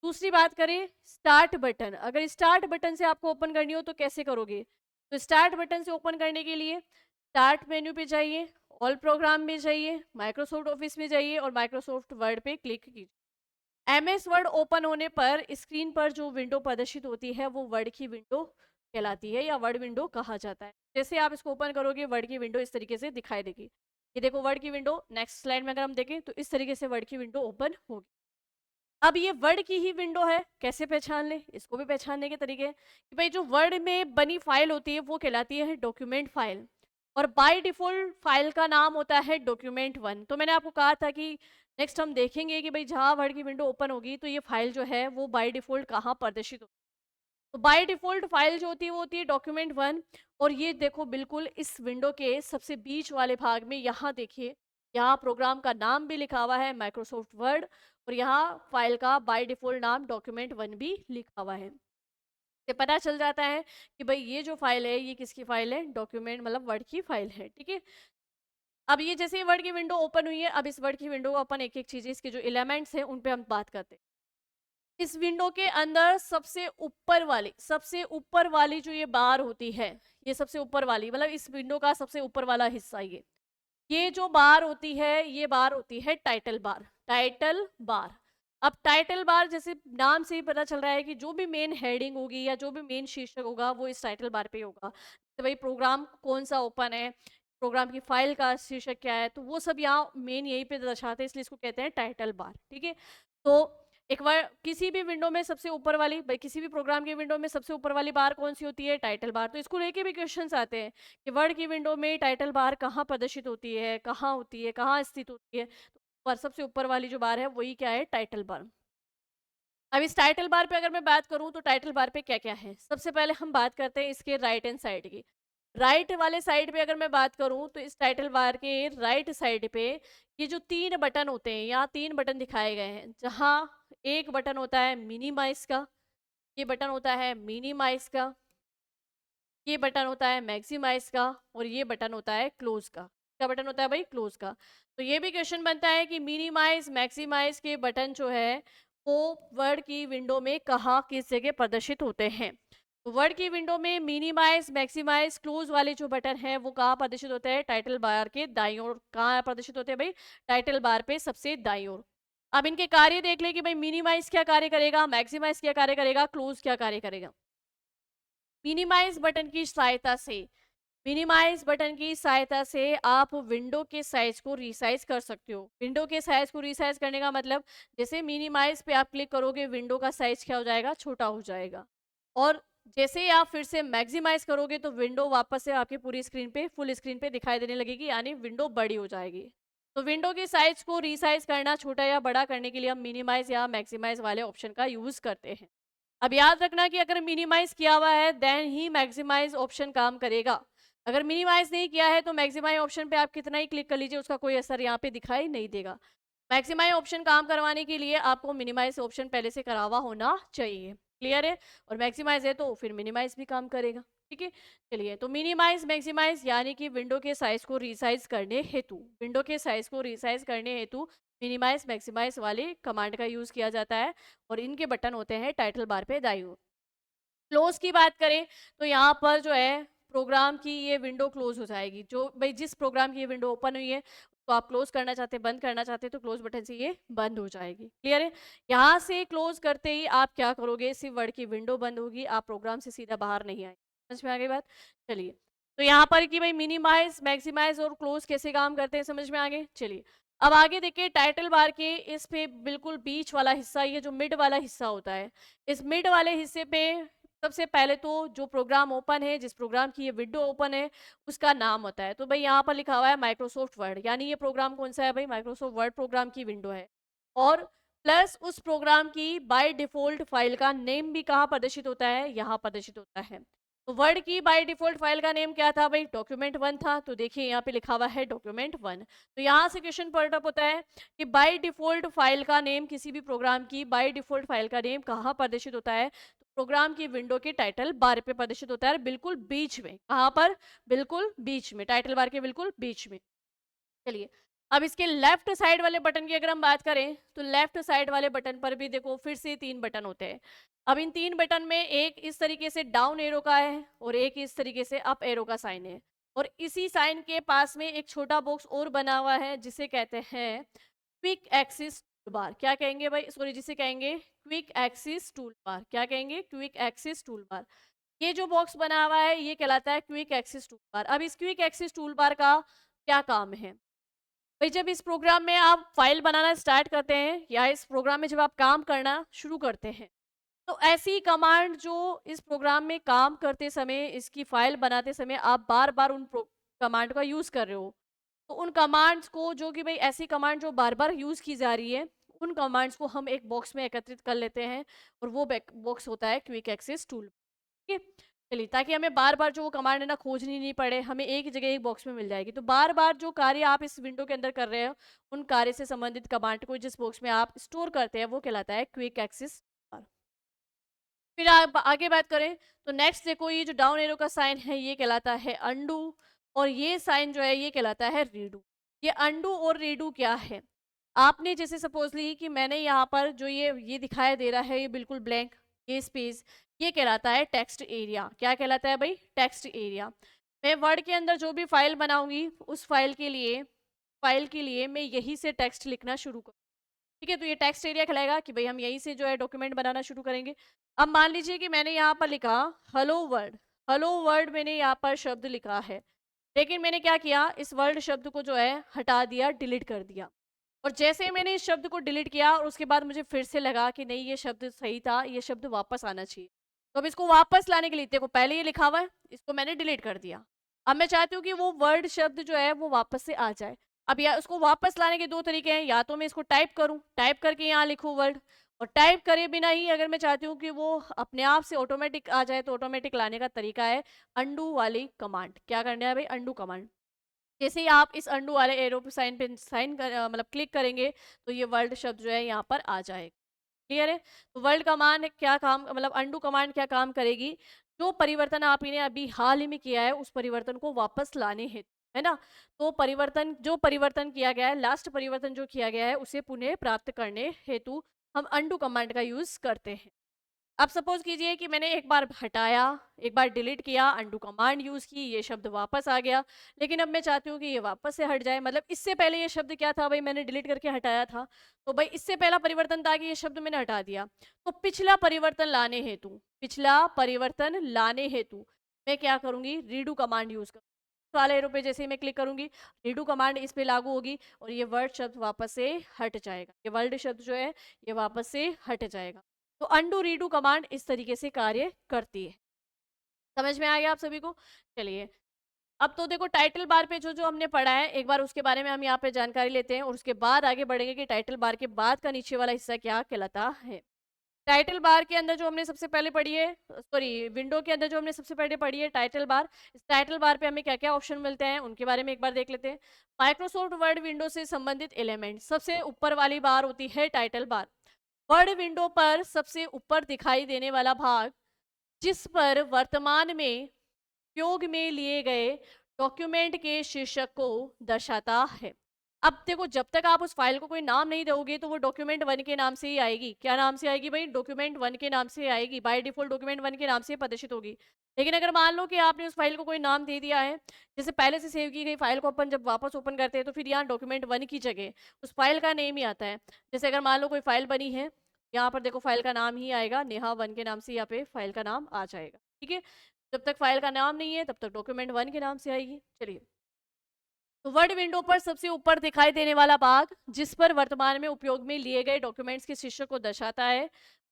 दूसरी बात करें स्टार्ट बटन, अगर स्टार्ट बटन से आपको ओपन करनी हो तो कैसे करोगे, तो स्टार्ट बटन से ओपन करने के लिए स्टार्ट मेन्यू पे जाइए, ऑल प्रोग्राम में जाइए, माइक्रोसॉफ्ट ऑफिस में जाइए और माइक्रोसॉफ्ट वर्ड पे क्लिक कीजिए। एमएस वर्ड ओपन होने पर स्क्रीन पर जो विंडो प्रदर्शित होती है वो वर्ड की विंडो कहलाती है या वर्ड विंडो कहा जाता है। जैसे आप इसको ओपन करोगे वर्ड की विंडो इस तरीके से दिखाई देगी। ये देखो वर्ड की विंडो, नेक्स्ट स्लाइड में अगर हम देखें तो इस तरीके से वर्ड की विंडो ओपन होगी। अब ये वर्ड की ही विंडो है, कैसे पहचान ले, इसको भी पहचानने के तरीके हैं कि भाई जो वर्ड में बनी फाइल होती है वो कहलाती है डॉक्यूमेंट फाइल, और बाय डिफॉल्ट फाइल का नाम होता है डॉक्यूमेंट 1। तो मैंने आपको कहा था कि नेक्स्ट हम देखेंगे कि भाई जहाँ वर्ड की विंडो ओपन होगी तो ये फाइल जो है वो बाय डिफॉल्ट कहाँ प्रदर्शित होगी। तो बाय डिफॉल्ट फाइल जो होती है वो होती है डॉक्यूमेंट 1। और ये देखो बिल्कुल इस विंडो के सबसे बीच वाले भाग में यहाँ देखिए, यहाँ प्रोग्राम का नाम भी लिखा हुआ है माइक्रोसॉफ्ट वर्ड, और यहाँ फाइल का बाय डिफॉल्ट नाम डॉक्यूमेंट 1 भी लिखा हुआ है। से पता चल जाता है कि भाई ये जो फाइल है ये किसकी फाइल है, डॉक्यूमेंट मतलब वर्ड की फाइल है। ठीक है, अब ये जैसे ही वर्ड की विंडो ओपन हुई है, अब इस वर्ड की विंडो को अपन एक एक चीज़ इसके जो एलिमेंट्स हैं उन पे हम बात करते हैं। इस विंडो के अंदर सबसे ऊपर वाली जो ये बार होती है, ये सबसे ऊपर वाली मतलब इस विंडो का सबसे ऊपर वाला हिस्सा, ये जो बार होती है ये बार होती है टाइटल बार। टाइटल बार, अब टाइटल बार जैसे नाम से ही पता चल रहा है कि जो भी मेन हेडिंग होगी या जो भी मेन शीर्षक होगा वो इस टाइटल बार पे होगा। तो भाई प्रोग्राम कौन सा ओपन है, प्रोग्राम की फाइल का शीर्षक क्या है, तो वो सब यहाँ मेन यहीं पे दर्शाते हैं, इसलिए इसको कहते हैं टाइटल बार। ठीक है, तो एक बार किसी भी विंडो में सबसे ऊपर वाली, भाई किसी भी प्रोग्राम की विंडो में सबसे ऊपर वाली बार कौन सी होती है, टाइटल बार। तो इसको लेके भी क्वेश्चंस आते हैं कि वर्ड की विंडो में टाइटल बार कहाँ प्रदर्शित होती है, कहाँ होती है, कहाँ स्थित होती है। पर सबसे ऊपर वाली जो बार है वही क्या है, टाइटल बार। अब इस टाइटल बार पे अगर मैं बात करूं तो टाइटल बार पे क्या क्या है, सबसे पहले हम बात करते हैं इसके राइट हैंड साइड की। राइट वाले साइड पे अगर मैं बात करूं तो इस टाइटल बार के राइट साइड पे ये जो तीन बटन होते हैं, यहाँ तीन बटन दिखाए गए हैं, जहां एक बटन होता है मिनिमाइज का, ये बटन होता है मिनिमाइज का, ये बटन होता है मैक्सिमाइज का, और ये बटन होता है क्लोज का। क्या बटन होता है भाई, क्लोज का। तो ये भी क्वेश्चन बनता है कि मिनिमाइज मैक्सिमाइज के बटन जो है वो वर्ड की विंडो में कहाँ किस जगह प्रदर्शित होते हैं। तो वर्ड की विंडो में मिनिमाइज मैक्सिमाइज क्लोज वाले जो बटन है वो कहाँ प्रदर्शित होते हैं, टाइटल बार के दाईं ओर। कहाँ प्रदर्शित होते हैं भाई, टाइटल बार पे सबसे दाईं ओर। अब इनके कार्य देख ले कि भाई मिनिमाइज क्या कार्य करेगा, मैक्सिमाइज क्या कार्य करेगा, क्लोज क्या कार्य करेगा। मिनिमाइज बटन की सहायता से, मिनिमाइज बटन की सहायता से आप विंडो के साइज को रीसाइज कर सकते हो। विंडो के साइज को रीसाइज करने का मतलब, जैसे मिनिमाइज पे आप क्लिक करोगे विंडो का साइज क्या हो जाएगा, छोटा हो जाएगा। और जैसे ही आप फिर से मैक्सिमाइज करोगे तो विंडो वापस से आपकी पूरी स्क्रीन पे, फुल स्क्रीन पे दिखाई देने लगेगी, यानी विंडो बड़ी हो जाएगी। तो विंडो के साइज को रीसाइज करना, छोटा या बड़ा करने के लिए हम मिनिमाइज या मैक्सिमाइज वाले ऑप्शन का यूज करते हैं। अब याद रखना कि अगर मिनिमाइज किया हुआ है देन ही मैक्सिमाइज ऑप्शन काम करेगा। अगर मिनिमाइज नहीं किया है तो मैक्सिमाइज ऑप्शन पे आप कितना ही क्लिक कर लीजिए उसका कोई असर यहाँ पे दिखाई नहीं देगा। मैक्सिमाइज ऑप्शन काम करवाने के लिए आपको मिनिमाइज ऑप्शन पहले से करा हुआ होना चाहिए। क्लियर है, और मैक्सिमाइज है तो फिर मिनिमाइज भी काम करेगा। ठीक है, चलिए, तो मिनिमाइज मैक्सिमाइज यानी कि विंडो के साइज को रिसाइज करने हेतु, विंडो के साइज को रिसाइज करने हेतु मिनिमाइज मैक्सिमाइज वाले कमांड का यूज किया जाता है, और इनके बटन होते हैं टाइटल बार पे दाईं ओर। क्लोज की बात करें तो यहाँ पर जो है प्रोग्राम की ये विंडो क्लोज हो जाएगी। जो भाई जिस प्रोग्राम की ये विंडो ओपन हुई है तो आप क्लोज करना चाहते हैं, बंद करना चाहते हैं, तो क्लोज बटन से ये बंद हो जाएगी। क्लियर है, यहाँ से क्लोज करते ही आप क्या करोगे, सिर्फ वर्ड की विंडो बंद होगी, आप प्रोग्राम से सीधा बाहर नहीं आएंगे। समझ में आ गई बात। चलिए, तो यहाँ पर कि भाई मिनिमाइज मैक्सिमाइज और क्लोज कैसे काम करते हैं समझ में आ गए। चलिए, अब आगे देखिए टाइटल बार के इस पे बिल्कुल बीच वाला हिस्सा, ये जो मिड वाला हिस्सा होता है, इस मिड वाले हिस्से पे सबसे पहले तो जो प्रोग्राम ओपन है, जिस प्रोग्राम की ये विंडो ओपन है, उसका नाम होता है। तो भाई यहाँ पर लिखा हुआ है माइक्रोसॉफ्ट वर्ड, यानी ये प्रोग्राम कौन सा है भाई, माइक्रोसॉफ्ट वर्ड प्रोग्राम की विंडो है। और प्लस उस प्रोग्राम की बाय डिफॉल्ट फाइल का नेम भी कहाँ प्रदर्शित होता है, यहाँ प्रदर्शित होता है। तो वर्ड की बाय डिफॉल्ट फाइल का नेम क्या था भाई, डॉक्यूमेंट 1 था। तो देखिए यहाँ पे लिखा हुआ है डॉक्यूमेंट 1। तो यहाँ से क्वेश्चन पॉइंट अप होता है कि बाय डिफॉल्ट फाइल का नेम, किसी भी प्रोग्राम की बाय डिफॉल्ट फाइल का नेम कहाँ प्रदर्शित होता है, प्रोग्राम की विंडो के टाइटल बार पे प्रदर्शित होता है, बिल्कुल बीच में। कहाँ पर, बिल्कुल बीच में, टाइटल बार के बिल्कुल बीच में। चलिए, अब इसके लेफ्ट साइड वाले बटन की अगर हम बात करें तो लेफ्ट साइड वाले बटन पर भी देखो फिर से तीन बटन होते हैं। अब इन तीन बटन में एक इस तरीके से डाउन एरो का है और एक इस तरीके से अप एरो का साइन है, और इसी साइन के पास में एक छोटा बॉक्स और बना हुआ है जिसे कहते हैं क्विक एक्सिस टूल बार। क्या कहेंगे भाई, सॉरी, जिसे कहेंगे क्विक एक्सिस टूल बार। क्या कहेंगे, क्विक एक्सिस टूल बार। ये जो बॉक्स बना हुआ है ये कहलाता है क्विक एक्सिस टूल बार। अब इस क्विक एक्सिस टूल बार का क्या काम है भाई, जब इस प्रोग्राम में आप फाइल बनाना स्टार्ट करते हैं या इस प्रोग्राम में जब आप काम करना शुरू करते हैं, तो ऐसी कमांड जो इस प्रोग्राम में काम करते समय, इसकी फाइल बनाते समय आप बार बार उन कमांड का यूज कर रहे हो, तो उन कमांड्स को, जो कि भाई ऐसी कमांड जो बार बार यूज की जा रही है, उन कमांड्स को हम एक बॉक्स में एकत्रित कर लेते हैं, और वो बॉक्स होता है क्विक एक्सेस टूल। ठीक है, चलिए, ताकि हमें बार बार जो वो कमांड है ना खोजनी नहीं पड़े, हमें एक जगह एक बॉक्स में मिल जाएगी। तो बार बार जो कार्य आप इस विंडो के अंदर कर रहे हो, उन कार्य से संबंधित कमांड को जिस बॉक्स में आप स्टोर करते हैं वो कहलाता है क्विक एक्सेस। फिर आप आगे बात करें तो नेक्स्ट देखो, ये जो डाउन एरो का साइन है ये कहलाता है अंडू, और ये साइन जो है ये कहलाता है रीडू। ये अंडू और रीडू क्या है, आपने जैसे सपोज ली कि मैंने यहाँ पर जो ये दिखाई दे रहा है ये बिल्कुल ब्लैंक, ये स्पेस, ये कहलाता है टेक्स्ट एरिया। क्या कहलाता है भाई, टेक्स्ट एरिया। मैं वर्ड के अंदर जो भी फाइल बनाऊंगी उस फाइल के लिए मैं यही से टेक्स्ट लिखना शुरू करूँ। ठीक है, तो ये टेक्स्ट एरिया कहलाएगा कि भाई हम यहीं से जो है डॉक्यूमेंट बनाना शुरू करेंगे। अब मान लीजिए कि मैंने यहाँ पर लिखा हेलो वर्ड, हेलो वर्ड मैंने यहाँ पर शब्द लिखा है, लेकिन मैंने क्या किया, इस वर्ड शब्द को जो है हटा दिया, डिलीट कर दिया। और जैसे ही मैंने इस शब्द को डिलीट किया और उसके बाद मुझे फिर से लगा कि नहीं ये शब्द सही था, ये शब्द वापस आना चाहिए, तो अब इसको वापस लाने के लिए, देखो पहले ये लिखा हुआ है, इसको मैंने डिलीट कर दिया, अब मैं चाहती हूँ कि वो वर्ड शब्द जो है वो वापस से आ जाए। अब या उसको वापस लाने के दो तरीके हैं, या तो मैं इसको टाइप करूं, टाइप करके यहाँ लिखूं वर्ड, और टाइप करे बिना ही अगर मैं चाहती हूँ कि वो अपने आप से ऑटोमेटिक आ जाए तो ऑटोमेटिक लाने का तरीका है अंडू वाली कमांड। क्या करना है भाई, अंडू कमांड। जैसे ही आप इस अंडू वाले एरो पे साइन पे साइन कर मतलब क्लिक करेंगे तो ये वर्ल्ड शब्द जो है यहाँ पर आ जाएगा। क्लियर है। तो वर्ल्ड कमांड क्या काम, मतलब अंडू कमांड क्या काम करेगी, जो परिवर्तन आपने अभी हाल ही में किया है उस परिवर्तन को वापस लाने हेतु, है ना। तो परिवर्तन, जो परिवर्तन किया गया है, लास्ट परिवर्तन जो किया गया है उसे पुनः प्राप्त करने हेतु हम अंडू कमांड का यूज करते हैं। अब सपोज कीजिए कि मैंने एक बार हटाया, एक बार डिलीट किया, अंडू कमांड यूज की, ये शब्द वापस आ गया, लेकिन अब मैं चाहती हूँ कि ये वापस से हट जाए। मतलब इससे पहले ये शब्द क्या था भाई, मैंने डिलीट करके हटाया था, तो भाई इससे पहला परिवर्तन था कि ये शब्द मैंने हटा दिया। तो पिछला परिवर्तन लाने हेतु, पिछला परिवर्तन लाने हेतु मैं क्या करूंगी, रीडू कमांड यूज करूंगी। वाले एरो पे जैसे ही मैं क्लिक करूंगी, रीडू कमांड इस पे लागू होगी और ये वर्ड शब्द वापस से हट जाएगा, ये वर्ड शब्द जो है ये वापस से हट जाएगा। तो अंडू रीडू कमांड इस तरीके से कार्य करती है। समझ में आ गया आप सभी को। चलिए, अब तो देखो टाइटल बार पे जो जो हमने पढ़ा है एक बार उसके बारे में हम यहाँ पे जानकारी लेते हैं और उसके बाद आगे बढ़ेंगे कि टाइटल बार के बाद का नीचे वाला हिस्सा क्या कहलाता है। टाइटल बार के अंदर जो हमने सबसे पहले पढ़ी है, सॉरी विंडो के अंदर जो हमने सबसे पहले पढ़ी है टाइटल बार, इस टाइटल बार पे हमें क्या क्या ऑप्शन मिलते हैं उनके बारे में एक बार देख लेते हैं। माइक्रोसॉफ्ट वर्ड विंडो से संबंधित एलिमेंट, सबसे ऊपर वाली बार होती है टाइटल बार। वर्ड विंडो पर सबसे ऊपर दिखाई देने वाला भाग जिस पर वर्तमान में उपयोग में लिए गए डॉक्यूमेंट के शीर्षक को दर्शाता है। अब देखो जब तक आप उस फाइल को कोई नाम नहीं दोगे तो वो डॉक्यूमेंट वन के नाम से ही आएगी। क्या नाम से आएगी भाई, डॉक्यूमेंट वन के नाम से आएगी, बाय डिफॉल्ट डॉक्यूमेंट वन के नाम से प्रदर्शित होगी। लेकिन अगर मान लो कि आपने उस फाइल को कोई नाम दे दिया है, जैसे पहले से सेव की गई फाइल को अपन जब वापस ओपन करते हैं तो फिर यहाँ डॉक्यूमेंट वन की जगह उस फाइल का नेम ही आता है। जैसे अगर मान लो कोई फाइल बनी है, यहाँ पर देखो फाइल का नाम ही आएगा, नेहा वन के नाम से यहाँ पे फाइल का नाम आ जाएगा। ठीक है, जब तक फाइल का नाम नहीं है तब तक डॉक्यूमेंट वन के नाम से आएगी। चलिए, तो वर्ड विंडो पर सबसे ऊपर दिखाई देने वाला भाग जिस पर वर्तमान में उपयोग में लिए गए डॉक्यूमेंट्स के शीर्षक को दर्शाता है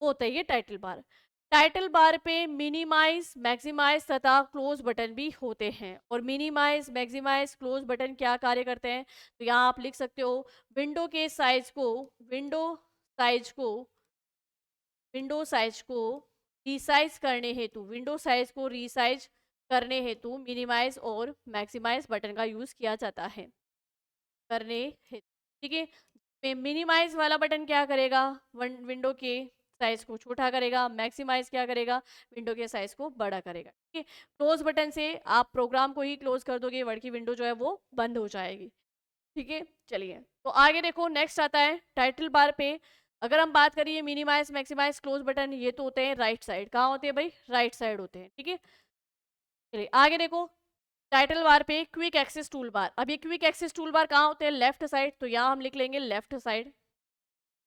वो होता है ये टाइटल बार। टाइटल बार पे मिनिमाइज, मैक्सिमाइज तथा क्लोज बटन भी होते हैं। और मिनिमाइज, मैक्सिमाइज, क्लोज बटन क्या कार्य करते हैं, तो यहाँ आप लिख सकते हो विंडो के साइज को, विंडो साइज को, विंडो साइज को रीसाइज करने हेतु, विंडो साइज को रीसाइज करने हेतु मिनिमाइज और मैक्सिमाइज बटन का यूज किया जाता है, करने हेतु। ठीक है, मिनिमाइज वाला बटन क्या करेगा, विंडो के साइज को छोटा करेगा, मैक्सिमाइज क्या करेगा, विंडो के साइज को बड़ा करेगा। ठीक है, क्लोज बटन से आप प्रोग्राम को ही क्लोज कर दोगे, वर्ड की विंडो जो है वो बंद हो जाएगी। ठीक है, चलिए तो आगे देखो नेक्स्ट आता है टाइटल बार पे। अगर हम बात करिए मिनिमाइज, मैक्सिमाइज, क्लोज बटन, ये तो होते हैं राइट साइड। कहाँ होते हैं भाई, राइट साइड होते हैं। ठीक है, चलिए आगे देखो टाइटल बार पे क्विक एक्सेस टूल बार। अब ये क्विक एक्सेस टूल बार कहाँ होते हैं, लेफ्ट साइड, तो यहाँ हम लिख लेंगे लेफ्ट साइड।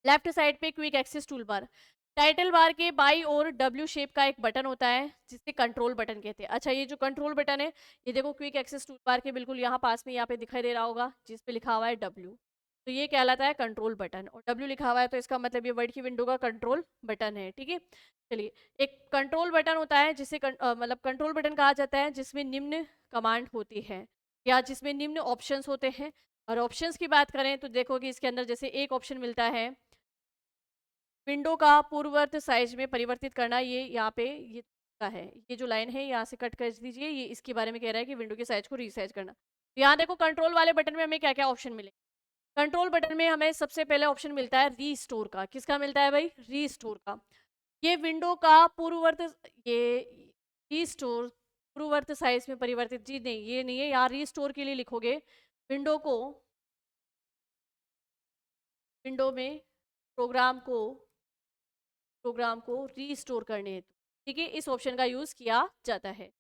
लेफ्ट साइड पे quick access toolbar. Title bar के बाई और डब्ल्यू शेप का एक बटन होता है जिसे कंट्रोल बटन कहते हैं। अच्छा, ये जो कंट्रोल बटन है ये देखो क्विक एक्सेस टूल बार के बिल्कुल यहाँ पास में यहाँ पे दिखाई दे रहा होगा जिस पे लिखा हुआ है डब्ल्यू, तो ये कहलाता है कंट्रोल बटन। और डब्ल्यू लिखा हुआ है तो इसका मतलब ये वर्ड की विंडो का कंट्रोल बटन है। ठीक है, चलिए एक कंट्रोल बटन होता है जिसे मतलब कंट्रोल बटन कहा जाता है जिसमें निम्न कमांड होती है या जिसमें निम्न ऑप्शंस होते हैं। और ऑप्शंस की बात करें तो देखो कि इसके अंदर जैसे एक ऑप्शन मिलता है विंडो का पूर्ववर्त साइज में परिवर्तित करना, ये यहाँ पे ये का है, ये जो लाइन है यहाँ से कट कर दीजिए, ये इसके बारे में कह रहा है कि विंडो के साइज को रीसाइज करना। तो यहाँ देखो कंट्रोल वाले बटन में हमें क्या क्या ऑप्शन मिले। कंट्रोल बटन में हमें सबसे पहले ऑप्शन मिलता है रीस्टोर का। किसका मिलता है भाई, रीस्टोर का। ये विंडो का पूर्ववर्त, ये रीस्टोर पूर्ववर्त साइज में परिवर्तित, जी नहीं ये नहीं है, यहाँ रीस्टोर के लिए लिखोगे विंडो को, विंडो में प्रोग्राम को रीस्टोर करने हेतु। ठीक है, इस ऑप्शन का यूज किया जाता है।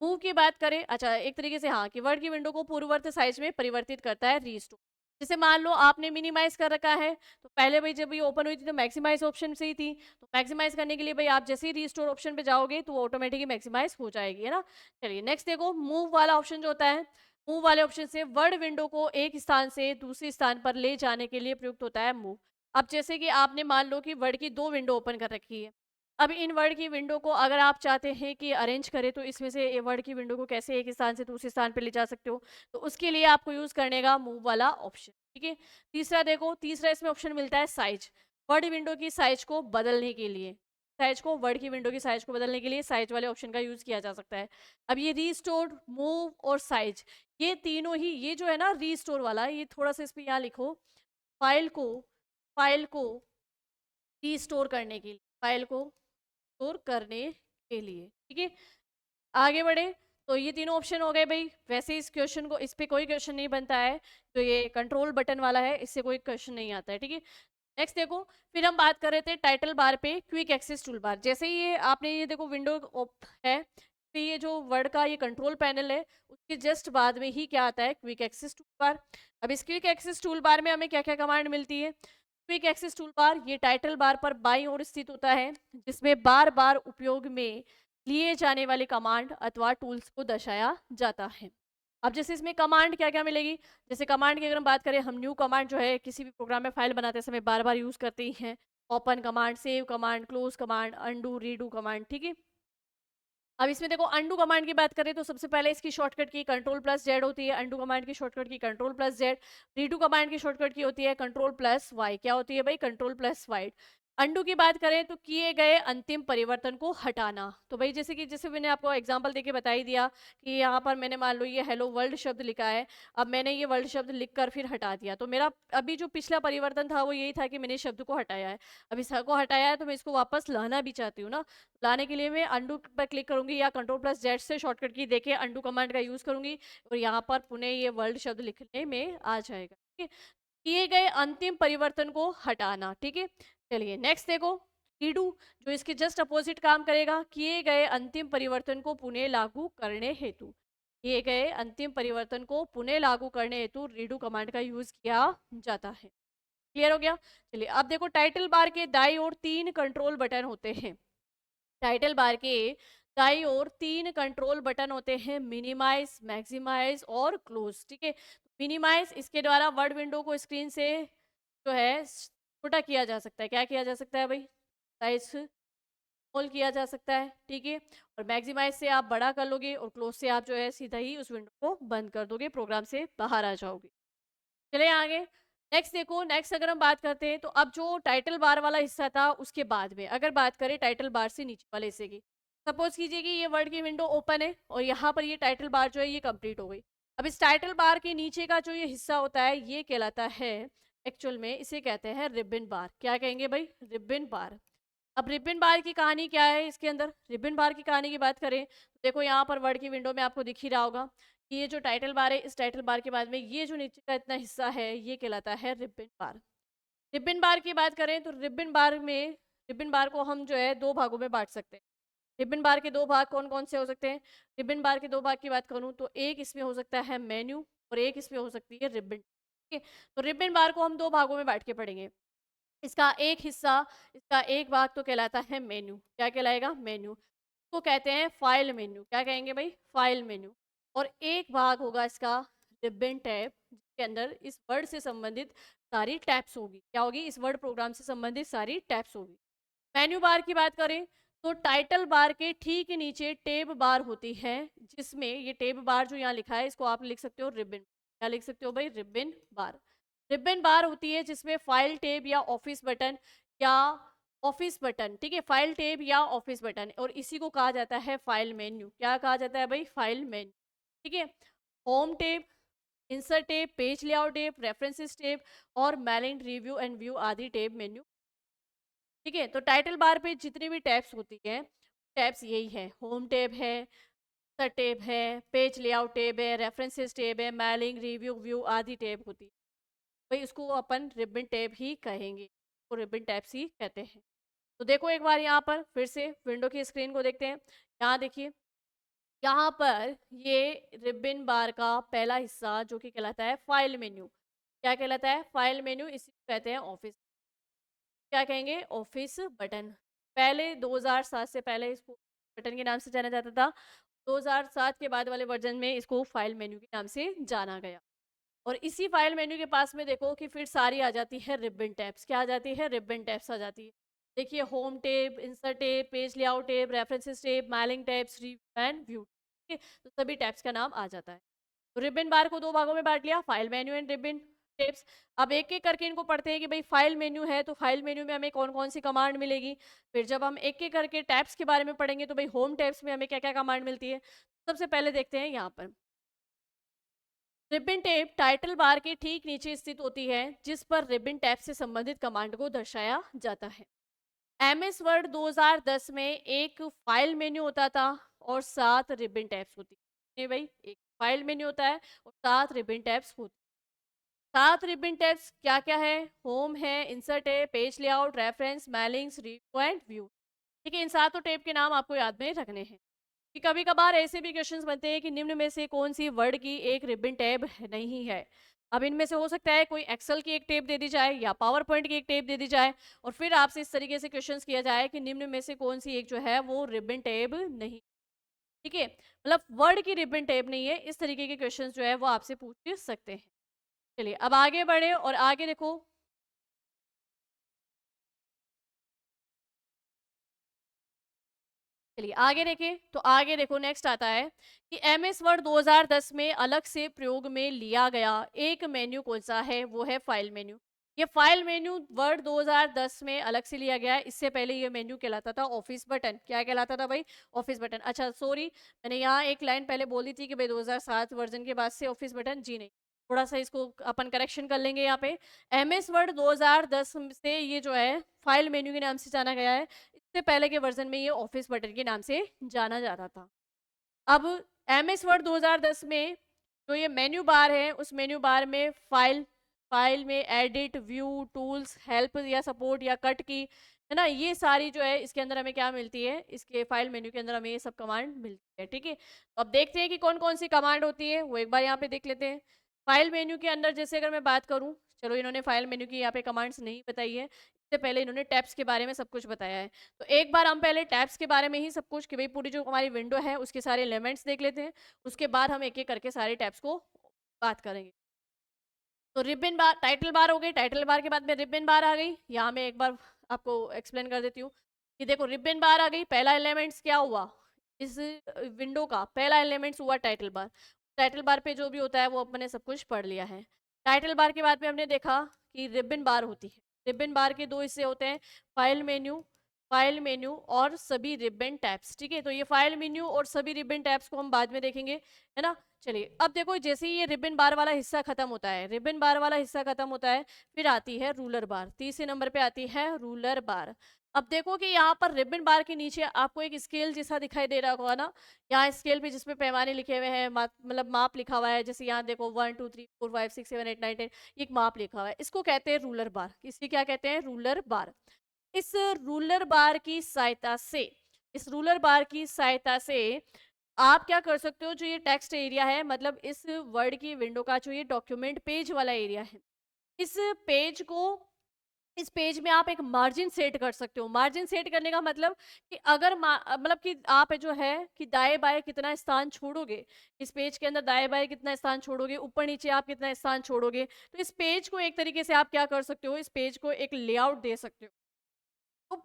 मूव की बात करें, अच्छा एक तरीके से हाँ कि वर्ड की विंडो को पूर्ववर्त साइज में परिवर्तित करता है रीस्टोर। जैसे मान लो आपने मिनिमाइज कर रखा है, तो पहले भाई जब ये ओपन हुई थी तो मैक्सिमाइज ऑप्शन से ही थी, तो मैक्सिमाइज करने के लिए भाई आप जैसे ही रीस्टोर ऑप्शन पे जाओगे तो वो ऑटोमेटिकली मैक्सिमाइज हो जाएगी, है ना। चलिए नेक्स्ट देखो मूव वाला ऑप्शन जो होता है, मूव वाले ऑप्शन से वर्ड विंडो को एक स्थान से दूसरे स्थान पर ले जाने के लिए प्रयुक्त होता है मूव। अब जैसे कि आपने मान लो कि वर्ड की दो विंडो ओपन कर रखी है, अब इन वर्ड की विंडो को अगर आप चाहते हैं कि अरेंज करें तो इसमें से ये वर्ड की विंडो को कैसे एक स्थान से दूसरे स्थान पे ले जा सकते हो, तो उसके लिए आपको यूज करने का मूव वाला ऑप्शन। ठीक है, तीसरा देखो, तीसरा इसमें ऑप्शन मिलता है साइज। वर्ड विंडो की साइज को बदलने के लिए, साइज को, वर्ड की विंडो की साइज को बदलने के लिए साइज वाले ऑप्शन का यूज किया जा सकता है। अब ये रीस्टोर, मूव और साइज, ये तीनों ही, ये जो है ना रीस्टोर वाला, ये थोड़ा सा इस पे यहाँ लिखो, फाइल को रीस्टोर करने के लिए, फाइल को स्टोर करने के लिए। ठीक है, आगे बढ़े। तो ये तीनों ऑप्शन हो गए भाई। वैसे इस क्वेश्चन को, इस पे कोई क्वेश्चन नहीं बनता है, तो ये कंट्रोल बटन वाला है, इससे कोई क्वेश्चन नहीं आता है। ठीक है, नेक्स्ट देखो, फिर हम बात कर रहे थे टाइटल बार पे क्विक एक्सेस टूल बार। जैसे ये आपने ये देखो विंडो है, तो ये जो वर्ड का ये कंट्रोल पैनल है, उसके जस्ट बाद में ही क्या आता है, क्विक एक्सेस टूल बार। अब इस क्विक एक्सेस टूल बार में हमें क्या क्या कमांड मिलती है। क्विक एक्सेस टूल बार ये टाइटल बार पर बाईं ओर स्थित होता है, जिसमें बार बार उपयोग में लिए जाने वाले कमांड अथवा टूल्स को दर्शाया जाता है। अब जैसे इसमें कमांड क्या क्या मिलेगी, जैसे कमांड की अगर हम बात करें, हम न्यू कमांड जो है किसी भी प्रोग्राम में फाइल बनाते समय बार बार यूज करते ही हैं। Open command, save command, close command, undo, redo command. ठीक है, अब इसमें देखो अंडू कमांड की बात करें तो सबसे पहले इसकी शॉर्टकट की कंट्रोल प्लस जेड होती है। अंडू कमांड की शॉर्टकट की control plus Z. Redo command की शॉर्टकट की होती है कंट्रोल प्लस वाई। क्या होती है भाई, कंट्रोल प्लस वाई। अंडू की बात करें तो किए गए अंतिम परिवर्तन को हटाना। तो भाई जैसे कि, जैसे मैंने आपको एग्जांपल देके बता ही दिया कि यहाँ पर मैंने मान लो ये हेलो वर्ल्ड शब्द लिखा है, अब मैंने ये वर्ल्ड शब्द लिखकर फिर हटा दिया, तो मेरा अभी जो पिछला परिवर्तन था वो यही था कि मैंने शब्द को हटाया है। अब इस को हटाया है तो मैं इसको वापस लाना भी चाहती हूँ ना, लाने के लिए मैं अंडू पर क्लिक करूंगी या कंट्रोल प्लस जेड से शॉर्टकट की देके अंडू कमांड का यूज करूंगी, और यहाँ पर पुनः ये वर्ल्ड शब्द लिखने में आ जाएगा। ठीक है, किए गए अंतिम परिवर्तन को हटाना। ठीक है, चलिए नेक्स्ट देखो, रीडू जो इसके जस्ट अपोजिट काम करेगा, किए गए अंतिम परिवर्तन को पुनः लागू करने हेतु, किए गए अंतिम परिवर्तन को पुनः लागू करने हेतु रीडू कमांड का यूज किया जाता है। क्लियर हो गया। चलिए अब देखो, टाइटल बार के दाईं ओर 3 कंट्रोल बटन होते हैं। टाइटल बार के दाईं ओर 3 कंट्रोल बटन होते हैं, मिनिमाइज, मैक्सिमाइज और क्लोज। ठीक है, मिनिमाइज, इसके द्वारा वर्ड विंडो को स्क्रीन से जो है छोटा किया जा सकता है। क्या किया जा सकता है भाई, साइज स्मॉल किया जा सकता है। ठीक है, और मैक्सिमाइज से आप बड़ा कर लोगे, और क्लोज से आप जो है सीधा ही उस विंडो को बंद कर दोगे, प्रोग्राम से बाहर आ जाओगे। चले आगे, नेक्स्ट देखो, नेक्स्ट अगर हम बात करते हैं तो अब जो टाइटल बार वाला हिस्सा था उसके बाद में अगर बात करें टाइटल बार से नीचे वाले हिस्से की, सपोज कीजिए कि ये वर्ड की विंडो ओपन है और यहाँ पर ये टाइटल बार जो है ये कंप्लीट हो गई। अब इस टाइटल बार के नीचे का जो ये हिस्सा होता है ये कहलाता है, एक्चुअल में इसे कहते हैं रिबन बार। क्या कहेंगे भाई, रिबन बार। अब रिबन बार की कहानी क्या है, इसके अंदर रिबन बार की कहानी की बात करें तो देखो यहाँ पर वर्ड की विंडो में आपको दिख ही रहा होगा कि ये जो टाइटल बार है, इस टाइटल बार के बाद में ये जो नीचे का इतना हिस्सा है ये कहलाता है रिबन बार। रिबन बार की बात करें तो रिबन बार में, रिबन बार को हम जो है 2 भागों में बांट सकते हैं। रिबन बार के 2 भाग कौन कौन से हो सकते हैं, रिबन बार के 2 भाग की बात करूं तो एक इसमें हो सकता है मेन्यू और एक इसमें हो सकती है रिबन। ठीक है, तो रिबन बार को हम 2 भागों में बांट के पढ़ेंगे। इसका एक हिस्सा, इसका एक भाग तो कहलाता है मेन्यू। क्या कहलाएगा, मेन्यू। तो कहते हैं फाइल मेन्यू। क्या कहेंगे भाई, फाइल मेन्यू। और एक भाग होगा इसका रिबन टैब, जिसके अंदर इस वर्ड से संबंधित सारी टैब्स होगी। क्या होगी, इस वर्ड प्रोग्राम से संबंधित सारी टैब्स होगी। मेन्यू बार की बात करें तो टाइटल बार के ठीक नीचे टेब बार होती है, जिसमें ये टेब बार जो यहाँ लिखा है इसको आप लिख सकते हो रिबन। क्या लिख सकते हो भाई, रिबन बार। रिबन बार होती है जिसमें फाइल टेब या ऑफिस बटन या ऑफिस बटन, ठीक है, फाइल टेब या ऑफिस बटन, और इसी को कहा जाता है फाइल मेन्यू। क्या कहा जाता है भाई, फाइल मेन्यू। ठीक है, होम टेब, इंसर्ट टेब, पेज लेआउट टेब, रेफरेंसेस टेब और मेलिंग, रिव्यू एंड व्यू आदि टेब मेन्यू। ठीक है, तो टाइटल बार पे जितनी भी टैब्स होती हैं, टैब्स यही है, होम टैब है, सर टैब है, पेज लेआउट टैब है, रेफरेंसेस टैब है, मेलिंग, रिव्यू, व्यू आदि टैब होती है। भाई इसको अपन रिबन टैब ही कहेंगे, तो रिबन टैब्स ही कहते हैं। तो देखो एक बार यहाँ पर फिर से विंडो की स्क्रीन को देखते हैं। यहाँ देखिए, यहाँ पर ये रिबन बार का पहला हिस्सा जो कि कहलाता है फाइल मेन्यू। क्या कहलाता है, फाइल मेन्यू, इसी को कहते हैं ऑफिस। क्या कहेंगे, ऑफिस बटन। पहले 2007 से पहले इसको बटन के नाम से जाना जाता था। 2007 के बाद वाले वर्जन में इसको फाइल मेन्यू के नाम से जाना गया। और इसी फाइल मेन्यू के पास में देखो कि फिर सारी आ जाती है रिबन टैब्स। क्या आ जाती है, रिबन टैब्स आ जाती है। देखिए home tape, insert tape, page layout tape, references tape, milling tapes, review and view. ठीक है, तो सभी टैब्स का नाम आ जाता है। तो रिबन बार को दो भागों में बांट लिया, file menu and ribbon tapes. अब एक एक करके इनको पढ़ते हैं कि भाई फाइल मेन्यू है तो फाइल मेन्यू में हमें कौन कौन सी कमांड मिलेगी। फिर जब हम एक एक करके टैब्स के बारे में पढ़ेंगे तो भाई होम टैब्स में हमें क्या क्या कमांड मिलती है। सबसे पहले देखते हैं यहाँ पर रिबन टेप टाइटल बार के ठीक नीचे स्थित होती है, जिस पर रिबन टैब से संबंधित कमांड को दर्शाया जाता है। एमएस वर्ड 2010 में एक फाइल मेन्यू होता था और 7 रिबन टैब्स होती है। भाई एक फाइल मेन्यू होता है और 7 रिबन टैब्स होती है। 7 रिबन टैब्स क्या क्या है? होम है, इंसर्ट है, page layout, reference, mailings, review and view. ठीक है, इन सातों टैब के नाम आपको याद में रखने हैं। कि कभी कभार ऐसे भी क्वेश्चंस बनते हैं कि निम्न में से कौन सी वर्ड की एक रिबन टैब नहीं है। अब इनमें से हो सकता है कोई एक्सेल की एक टेप दे दी जाए या पावर पॉइंट की एक टेप दे दी जाए और फिर आपसे इस तरीके से क्वेश्चंस किया जाए कि निम्न में से कौन सी एक जो है वो रिबन टैब नहीं। ठीक है, मतलब वर्ड की रिबन टैब नहीं है, इस तरीके के क्वेश्चंस जो है वो आपसे पूछ सकते हैं। चलिए अब आगे बढ़े और आगे देखो। चलिए आगे देखिए, तो आगे देखो नेक्स्ट आता है कि एमएस वर्ड 2010 में अलग से प्रयोग में लिया गया एक मेन्यू कौन सा है? वो है फाइल मेन्यू। ये फाइल मेन्यू वर्ड 2010 में अलग से लिया गया है। इससे पहले ये मेन्यू कहलाता था ऑफिस बटन। क्या कहलाता था भाई? Office button. अच्छा सॉरी, मैंने यहाँ एक लाइन पहले बोल दी थी कि भाई 2007 वर्जन के बाद से ऑफिस बटन, जी नहीं, थोड़ा सा इसको अपन करेक्शन कर लेंगे यहाँ पे। एमएस वर्ड 2010 से ये जो है फाइल मेन्यू के नाम से जाना गया है। इससे पहले के वर्जन में ये ऑफिस बटन के नाम से जाना जाता था। अब एमएस वर्ड 2010 में जो ये मेन्यू बार है, उस मेन्यू बार में फाइल में एडिट, व्यू, टूल्स, हेल्प या सपोर्ट या कट की, है ना, ये सारी जो है इसके अंदर हमें क्या मिलती है, इसके फाइल मेन्यू के अंदर हमें ये सब कमांड मिलती है। ठीक है, तो अब देखते हैं कि कौन कौन सी कमांड होती है, वो एक बार यहाँ पे देख लेते हैं। फाइल मेन्यू के अंदर जैसे अगर मैं बात करूँ, चलो इन्होंने फाइल मेन्यू की यहाँ पे कमांड्स नहीं बताई है, इससे पहले इन्होंने टैब्स के बारे में सब कुछ बताया है। तो एक बार हम पहले टैब्स के बारे में ही सब कुछ कि भाई पूरी जो हमारी विंडो है उसके सारे एलिमेंट्स देख लेते हैं, उसके बाद हम एक एक करके सारे टैब्स को बात करेंगे। तो रिबन बार, टाइटल बार हो गई, टाइटल बार के बाद में रिबन बार आ गई। यहाँ मैं एक बार आपको एक्सप्लेन कर देती हूँ कि देखो रिबन बार आ गई, पहला एलिमेंट्स क्या हुआ इस विंडो का? पहला एलिमेंट्स हुआ टाइटल बार। टाइटल बार पे जो भी होता है वो अपने सब कुछ पढ़ लिया है। टाइटल बार के बाद में हमने देखा कि रिबन बार होती है। रिबन बार के दो हिस्से होते हैं, फाइल मेन्यू और सभी रिबन टैब्स। ठीक है, तो ये फाइल मेन्यू और सभी रिबन टैब्स को हम बाद में देखेंगे, है ना। चलिए अब देखो, जैसे ही ये रिबन बार वाला हिस्सा खत्म होता है, रिबन बार वाला हिस्सा खत्म होता है, फिर आती है रूलर बार। तीसरे नंबर पे आती है रूलर बार। अब देखो कि यहाँ पर रिबन बार के नीचे आपको एक स्केल जैसा दिखाई दे रहा होगा ना, यहाँ स्केल पे जिसपे पैमाने लिखे हुए हैं, मतलब माप लिखा हुआ है, जैसे यहाँ देखो 1 2 3 4 5 6 7 8 9 10, एक माप लिखा हुआ है, इसको कहते हैं रूलर बार। इसकी क्या कहते हैं? रूलर बार। इस रूलर बार की सहायता से इस रूलर बार की सहायता से आप क्या कर सकते हो, जो ये टेक्स्ट एरिया है, मतलब इस वर्ड की विंडो का जो ये डॉक्यूमेंट पेज वाला एरिया है, इस पेज को इस पेज में आप एक मार्जिन सेट कर सकते हो। मार्जिन सेट करने का मतलब कि अगर मतलब कि आप जो है कि दाएं बाएं कितना स्थान छोड़ोगे, इस पेज के अंदर दाएं बाएं कितना स्थान छोड़ोगे, ऊपर नीचे आप कितना स्थान छोड़ोगे, तो इस पेज को एक तरीके से आप क्या कर सकते हो, इस पेज को एक लेआउट दे सकते हो। तो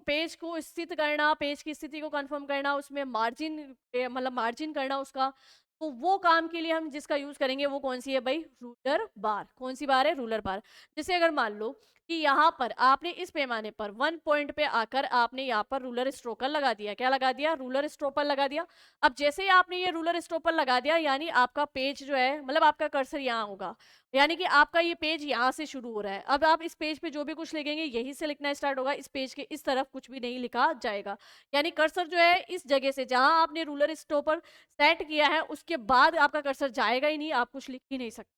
पेज को स्थित करना, पेज की स्थिति को कंफर्म करना, उसमें मार्जिन, मतलब मार्जिन करना उसका, तो वो काम के लिए हम जिसका यूज करेंगे वो कौन सी है भाई? रूलर बार। कौन सी बार है? रूलर बार। जैसे अगर मान लो कि यहाँ पर आपने इस पैमाने पर 1 पॉइंट पे आकर आपने यहाँ पर रूलर स्ट्रोकर लगा दिया। क्या लगा दिया? रूलर स्ट्रोपर लगा दिया। अब जैसे ही आपने ये रूलर स्ट्रोपर लगा दिया, यानी आपका पेज जो है, मतलब आपका कर्सर यहाँ होगा, यानी कि आपका ये पेज यहाँ से शुरू हो रहा है। अब आप इस पेज पे जो भी कुछ लिखेंगे यहीं से लिखना स्टार्ट होगा, इस पेज के इस तरफ कुछ भी नहीं लिखा जाएगा। यानी कर्सर जो है इस जगह से जहां आपने रूलर स्टॉपर सेट किया है उसके बाद आपका कर्सर जाएगा ही नहीं, आप कुछ लिख ही नहीं सकते।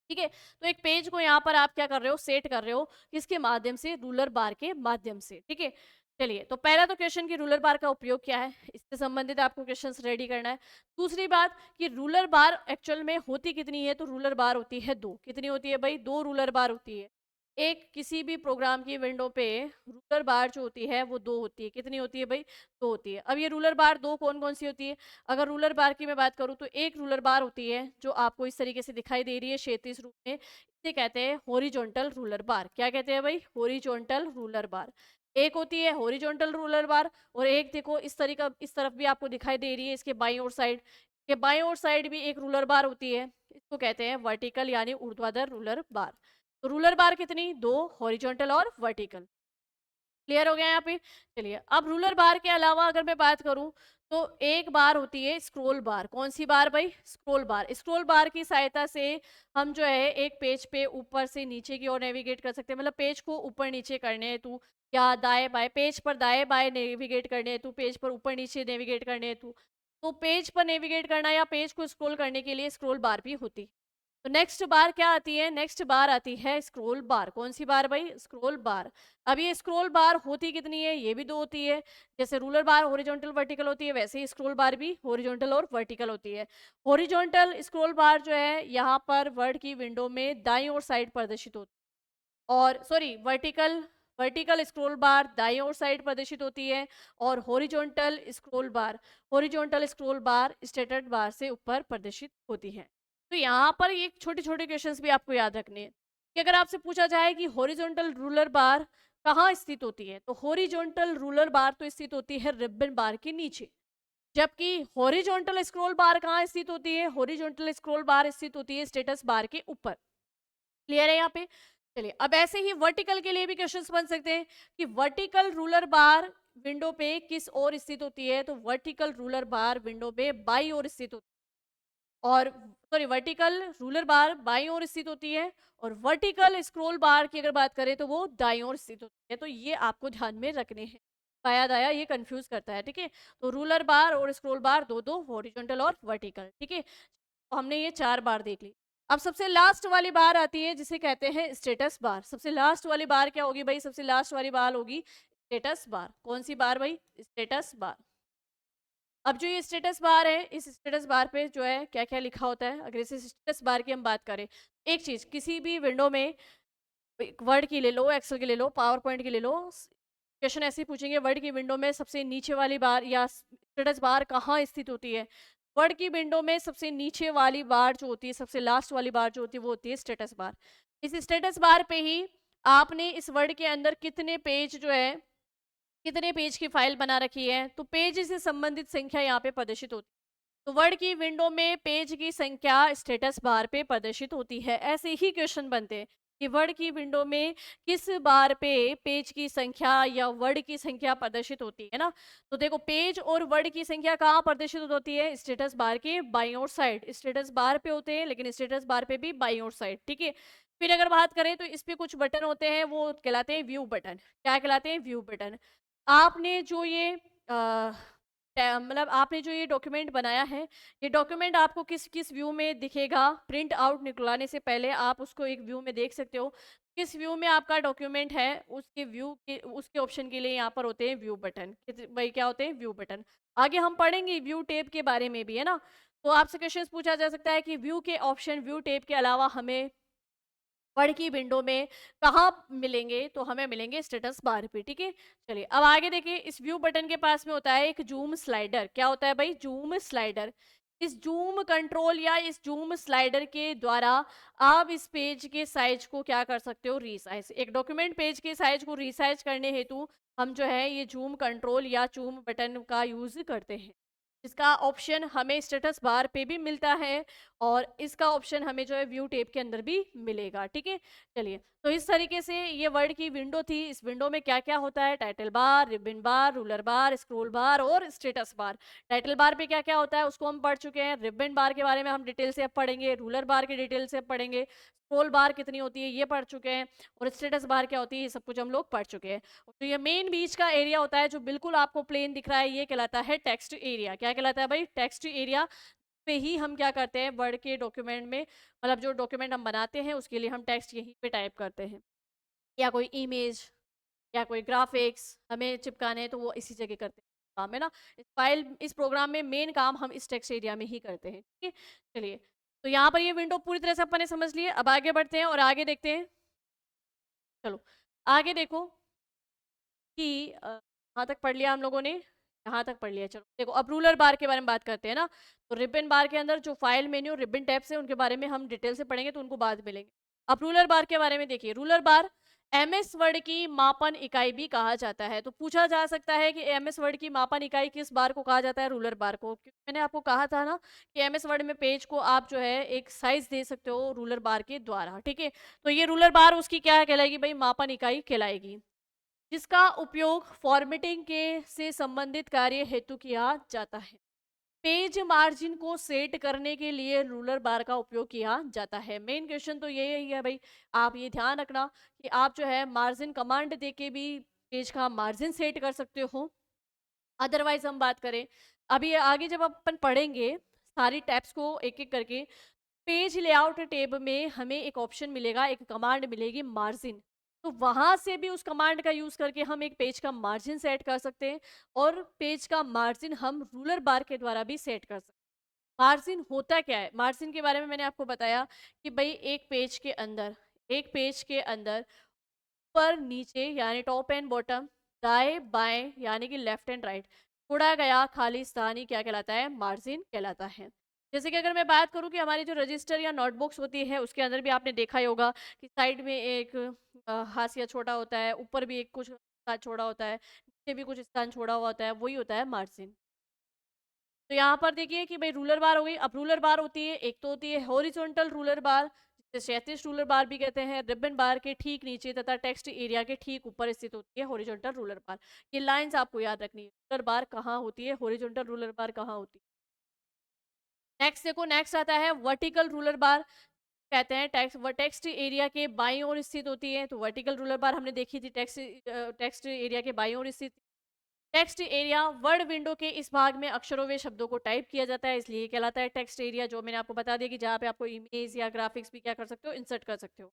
ठीक है, तो एक पेज को यहाँ पर आप क्या कर रहे हो? सेट कर रहे हो, किसके माध्यम से? रूलर बार के माध्यम से। ठीक है, चलिए, तो पहला तो क्वेश्चन की रूलर बार का उपयोग क्या है, इससे संबंधित आपको क्वेश्चंस रेडी करना है। दूसरी बात कि रूलर बार एक्चुअल में होती कितनी है, तो रूलर बार होती है दो। कितनी होती है भाई? दो रूलर बार होती है। एक किसी भी प्रोग्राम की विंडो पे रूलर बार जो होती है वो दो होती है। कितनी होती है भाई? दो होती है। अब ये रूलर बार दो कौन कौन सी होती है? अगर रूलर बार की मैं बात करूँ तो एक रूलर बार होती है जो आपको इस तरीके से दिखाई दे रही है क्षैतिज रूप में, इसे कहते हैं हॉरिजॉन्टल रूलर बार। क्या कहते हैं भाई? हॉरिजॉन्टल रूलर बार। एक होती है हॉरिजॉन्टल रूलर बार, और एक देखो इस तरीका, इस तरफ भी आपको दिखाई दे रही है, इसके बाईं ओर साइड, के बाईं ओर साइड भी एक रूलर बार होती है। इसको कहते हैं वर्टिकल यानी ऊर्ध्वाधर रूलर बार। तो रूलर बार कितनी? दो, हॉरिजॉन्टल और वर्टिकल। क्लियर हो गया यहाँ पे? चलिए, अब रूलर बार के अलावा अगर मैं बात करूं तो एक बार होती है स्क्रोल बार। कौन सी बार भाई? Scroll bar. स्क्रोल बार की सहायता से हम जो है एक पेज पे ऊपर से नीचे की ओर नेविगेट कर सकते हैं। मतलब पेज को ऊपर नीचे करने हेतु, या दाएं बाएं, पेज पर दाएं बाएं नेविगेट करने हेतु, पेज पर ऊपर नीचे नेविगेट करने हेतु, तो पेज पर नेविगेट करना या पेज को स्क्रोल करने के लिए स्क्रोल बार भी होती। तो नेक्स्ट बार क्या आती है? नेक्स्ट बार आती है स्क्रोल बार। कौन सी बार भाई? Scroll bar. अब ये स्क्रोल बार होती कितनी है? ये भी दो होती है। जैसे रूलर बार हॉरिजॉन्टल वर्टिकल होती है, वैसे ही स्क्रोल बार भी हॉरिजॉन्टल और वर्टिकल होती है। हॉरिजॉन्टल स्क्रोल बार जो है यहाँ पर वर्ड की विंडो में दाईं ओर साइड प्रदर्शित होती है, और sorry, vertical vertical scroll bar दाईं ओर साइड प्रदर्शित होती है, और horizontal scroll bar status bar से ऊपर प्रदर्शित होती है। तो यहाँ पर ये छोटे छोटे क्वेश्चंस भी आपको याद रखने हैं कि अगर आपसे पूछा जाए कि हॉरिजॉन्टल रूलर बार कहाँ स्थित होती है, तो हॉरिजॉन्टल रूलर बार तो स्थित होती है रिबन बार के नीचे, जबकि हॉरिजॉन्टल स्क्रॉल बार कहाँ स्थित होती है? हॉरिजॉन्टल स्क्रॉल बार स्थित होती है स्टेटस बार के ऊपर। क्लियर है यहाँ पे? चलिए, अब ऐसे ही वर्टिकल के लिए भी क्वेश्चंस बन सकते हैं कि वर्टिकल रूलर बार विंडो पे किस ओर स्थित होती है? तो वर्टिकल रूलर बार विंडो पे बाई ओर स्थित होती है, और सॉरी, वर्टिकल रूलर बार बाई ओर स्थित होती है, और वर्टिकल स्क्रॉल बार की अगर बात करें तो वो दाईं ओर स्थित होती है। तो ये आपको ध्यान में रखने हैं। बाया दाया ये कंफ्यूज करता है, ठीक है? तो रूलर बार और स्क्रॉल बार दो दो, हॉरिजॉन्टल और वर्टिकल, ठीक है? तो हमने ये 4 बार देख ली। अब सबसे लास्ट वाली बार आती है जिसे कहते हैं स्टेटस बार। सबसे लास्ट वाली बार क्या होगी भाई? सबसे लास्ट वाली बार होगी स्टेटस बार। कौन सी बार भाई? Status bar. अब जो ये स्टेटस बार है, इस स्टेटस बार पे जो है क्या क्या लिखा होता है? अगर इस स्टेटस बार की हम बात करें, एक चीज, किसी भी विंडो में वर्ड की ले लो, एक्सेल की ले लो, पावर पॉइंट की ले लो, क्वेश्चन ऐसे ही पूछेंगे वर्ड की विंडो में सबसे नीचे वाली बार या स्टेटस बार कहाँ स्थित होती है? वर्ड की विंडो में सबसे नीचे वाली बार जो होती है, सबसे लास्ट वाली बार जो होती है, वो होती है स्टेटस बार। इस स्टेटस बार पे ही आपने इस वर्ड के अंदर कितने पेज जो है, कितने पेज की फाइल बना रखी है, तो पेज से संबंधित संख्या यहाँ पे प्रदर्शित होती है। तो वर्ड की विंडो में पेज की संख्या स्टेटस बार पे प्रदर्शित होती है। ऐसे ही क्वेश्चन बनते हैं कि वर्ड की विंडो में किस बार पे पेज की संख्या या वर्ड की संख्या प्रदर्शित होती है ना। तो देखो, पेज और वर्ड की संख्या कहाँ प्रदर्शित होती है? स्टेटस बार के बाईं ओर साइड। स्टेटस बार पे होते हैं, लेकिन स्टेटस बार पे भी बाईं ओर साइड, ठीक है? फिर अगर बात करें तो इस पे कुछ बटन होते हैं, वो कहलाते हैं व्यू बटन। क्या कहलाते हैं? View button. आपने जो ये मतलब आपने जो ये डॉक्यूमेंट बनाया है, ये डॉक्यूमेंट आपको किस किस व्यू में दिखेगा? प्रिंट आउट निकलवाने से पहले आप उसको एक व्यू में देख सकते हो। किस व्यू में आपका डॉक्यूमेंट है, उसके व्यू के, उसके ऑप्शन के लिए यहाँ पर होते हैं व्यू बटन। भाई क्या होते हैं? View button. आगे हम पढ़ेंगे व्यू टेप के बारे में भी, है ना? तो आपसे क्वेश्चन पूछा जा सकता है कि व्यू के ऑप्शन व्यू टेप के अलावा हमें वर्ड की विंडो में कहाँ मिलेंगे? तो हमें मिलेंगे स्टेटस बार पे, ठीक है? चलिए, अब आगे देखिए, इस व्यू बटन के पास में होता है एक जूम स्लाइडर। क्या होता है भाई? Zoom slider. इस जूम कंट्रोल या इस जूम स्लाइडर के द्वारा आप इस पेज के साइज को क्या कर सकते हो? रीसाइज। एक डॉक्यूमेंट पेज के साइज को रीसाइज करने हेतु हम जो है ये जूम कंट्रोल या जूम बटन का यूज करते हैं। इसका ऑप्शन हमें स्टेटस बार पे भी मिलता है, और इसका ऑप्शन हमें जो है व्यू टेप के अंदर भी मिलेगा, ठीक है? चलिए, तो इस तरीके से ये वर्ड की विंडो थी। इस विंडो में क्या क्या होता है? टाइटल बार, रिबन बार, रूलर बार, स्क्रोल बार और स्टेटस बार। टाइटल बार पे क्या क्या होता है उसको हम पढ़ चुके हैं। रिबन बार के बारे में हम डिटेल से अब पढ़ेंगे, रूलर बार के डिटेल से अब पढ़ेंगे, स्क्रोल बार कितनी होती है ये पढ़ चुके हैं, और स्टेटस बार क्या होती है ये सब कुछ हम लोग पढ़ चुके हैं। तो ये मेन बीच का एरिया होता है जो बिल्कुल आपको प्लेन दिख रहा है, ये कहलाता है टेक्स्ट एरिया। क्या कहलाता है भाई? टेक्स्ट एरिया पे ही हम क्या करते हैं? वर्ड के डॉक्यूमेंट में, मतलब जो डॉक्यूमेंट हम बनाते हैं उसके लिए हम टेक्स्ट यहीं पे टाइप करते हैं, या कोई इमेज या कोई ग्राफिक्स हमें चिपकाने हैं तो वो इसी जगह करते हैं काम, है ना? इस फाइल, इस प्रोग्राम में मेन काम हम इस टेक्स्ट एरिया में ही करते हैं, ठीक है? चलिए, तो यहाँ पर ये विंडो पूरी तरह से अपन ने समझ ली है। अब आगे बढ़ते हैं और आगे देखते हैं। चलो, आगे देखो कि यहाँ तक पढ़ लिया हम लोगों ने, यहाँ तक पढ़ लिया। चलो देखो, अब रूलर बार के बारे में बात करते हैं ना। तो रिबन बार के अंदर जो फाइल मेन्यू रिबन टैब से, उनके बारे में हम डिटेल से पढ़ेंगे, तो उनको बाद में मिलेंगे। अब रूलर बार के बारे में देखिए, रूलर बार एमएस वर्ड की मापन इकाई भी कहा जाता है। तो पूछा जा सकता है कि एमएस वर्ड की मापन इकाई किस बार को कहा जाता है? रूलर बार को। क्योंकि मैंने आपको कहा था ना कि एमएस वर्ड में पेज को आप जो है एक साइज दे सकते हो रूलर बार के द्वारा, ठीक है? तो ये रूलर बार उसकी क्या कहलाएगी भाई? मापन इकाई कहलाएगी, जिसका उपयोग फॉर्मेटिंग के से संबंधित कार्य हेतु किया जाता है। पेज मार्जिन को सेट करने के लिए रूलर बार का उपयोग किया जाता है। मेन क्वेश्चन तो यही है भाई, आप ये ध्यान रखना कि आप जो है मार्जिन कमांड दे के भी पेज का मार्जिन सेट कर सकते हो। अदरवाइज हम बात करें, अभी आगे जब अपन पढ़ेंगे सारी टैब्स को एक एक करके, पेज लेआउट टैब में हमें एक ऑप्शन मिलेगा, एक कमांड मिलेगी मार्जिन। तो वहां से भी उस कमांड का यूज करके हम एक पेज का मार्जिन सेट कर सकते हैं, और पेज का मार्जिन हम रूलर बार के द्वारा भी सेट कर सकते हैं। मार्जिन होता क्या है? मार्जिन के बारे में मैंने आपको बताया कि भाई एक पेज के अंदर ऊपर नीचे यानी टॉप एंड बॉटम, दाएं बाएं यानी कि लेफ्ट एंड राइट, छोड़ा गया खाली स्थान ही क्या कहलाता है? मार्जिन कहलाता है। जैसे कि अगर मैं बात करूं कि हमारी जो रजिस्टर या नोटबुक्स होती है उसके अंदर भी आपने देखा ही होगा कि साइड में एक हाशिया छोटा होता है, ऊपर भी एक कुछ स्थान छोड़ा होता है, नीचे भी कुछ स्थान छोड़ा हुआ होता है, वही होता है मार्जिन। तो यहाँ पर देखिए कि भाई रूलर बार हो गई। अब रूलर बार होती है, एक तो होती है हॉरिजॉन्टल रूलर बार, जिसे क्षैतिज रूलर बार भी कहते हैं, रिबन बार के ठीक नीचे तथा टेक्स्ट एरिया के ठीक ऊपर स्थित होती है हॉरिजॉन्टल रूलर बार। ये लाइंस आपको याद रखनी है, रूलर बार कहाँ होती है, हॉरिजॉन्टल रूलर बार कहाँ होती है। नेक्स्ट देखो, नेक्स्ट आता है वर्टिकल रूलर बार। कहते हैं टेक्स्ट एरिया के बाईं ओर स्थित होती है। तो वर्टिकल रूलर बार हमने देखी थी, टेक्स्ट एरिया के बाईं ओर स्थित। टेक्स्ट एरिया वर्ड विंडो के इस भाग में अक्षरों व शब्दों को टाइप किया जाता है, इसलिए कहलाता है टेक्स्ट एरिया, जो मैंने आपको बता दिया कि जहाँ पे आपको इमेज या ग्राफिक्स भी क्या कर सकते हो, इंसर्ट कर सकते हो।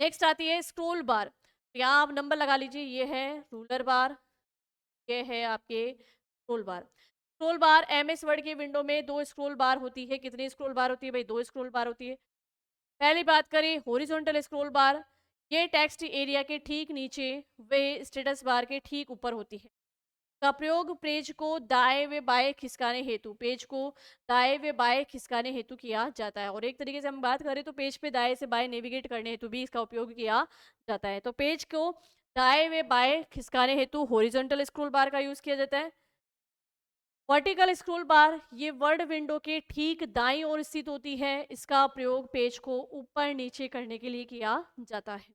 नेक्स्ट आती है स्क्रोल बार। तो यहाँ आप नंबर लगा लीजिए, ये है रूलर बार, ये है आपके scroll bar. Scroll bar MS word की विंडो में दो स्क्रोल बार होती है। कितनी स्क्रोल बार होती है भाई? दो स्क्रोल बार होती है। पहली बात करें हॉरिजॉन्टल स्क्रोल बार, ये टेक्स्ट एरिया के ठीक नीचे वे स्टेटस बार के ठीक ऊपर होती है। का प्रयोग पेज को दाएं व बाएं खिसकाने हेतु, पेज को दाएं व बाएं खिसकाने हेतु किया जाता है। और एक तरीके से हम बात करें तो पेज पे दाएं से बाएं नेविगेट करने हेतु भी इसका उपयोग किया जाता है। तो पेज को दाएं व बाएं खिसकाने हेतु हॉरिजॉन्टल स्क्रॉल बार का यूज किया जाता है। वर्टिकल स्क्रॉल बार ये वर्ड विंडो के ठीक दाईं ओर स्थित होती है। इसका प्रयोग पेज को ऊपर नीचे करने के लिए किया जाता है।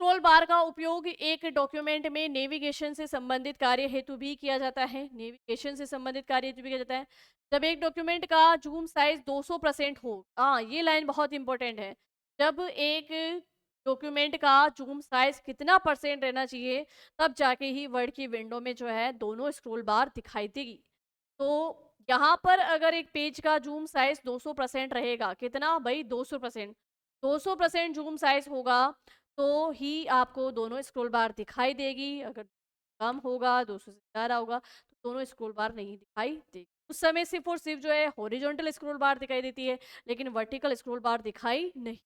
स्क्रॉल बार का उपयोग एक डॉक्यूमेंट में नेविगेशन से संबंधित कार्य हेतु भी किया जाता है। नेविगेशन से संबंधित कार्य हेतु भी किया जाता है। जब एक डॉक्यूमेंट का जूम साइज 200% हो, हाँ ये लाइन बहुत इंपॉर्टेंट है। जब एक डॉक्यूमेंट का जूम साइज कितना परसेंट रहना चाहिए, तब जाके ही वर्ड की विंडो में जो है दोनों स्क्रॉल बार दिखाई देगी। तो यहाँ पर अगर एक पेज का जूम साइज 200% रहेगा, कितना भाई? 200%। 200% जूम साइज होगा तो ही आपको दोनों स्क्रॉल बार दिखाई देगी। अगर कम होगा, 200 से ज़्यादा होगा, तो दोनों स्क्रॉल बार नहीं दिखाई देगी। उस समय सिर्फ और सिर्फ जो है हॉरिजॉन्टल स्क्रॉल बार दिखाई देती है, लेकिन वर्टिकल स्क्रॉल बार दिखाई नहीं।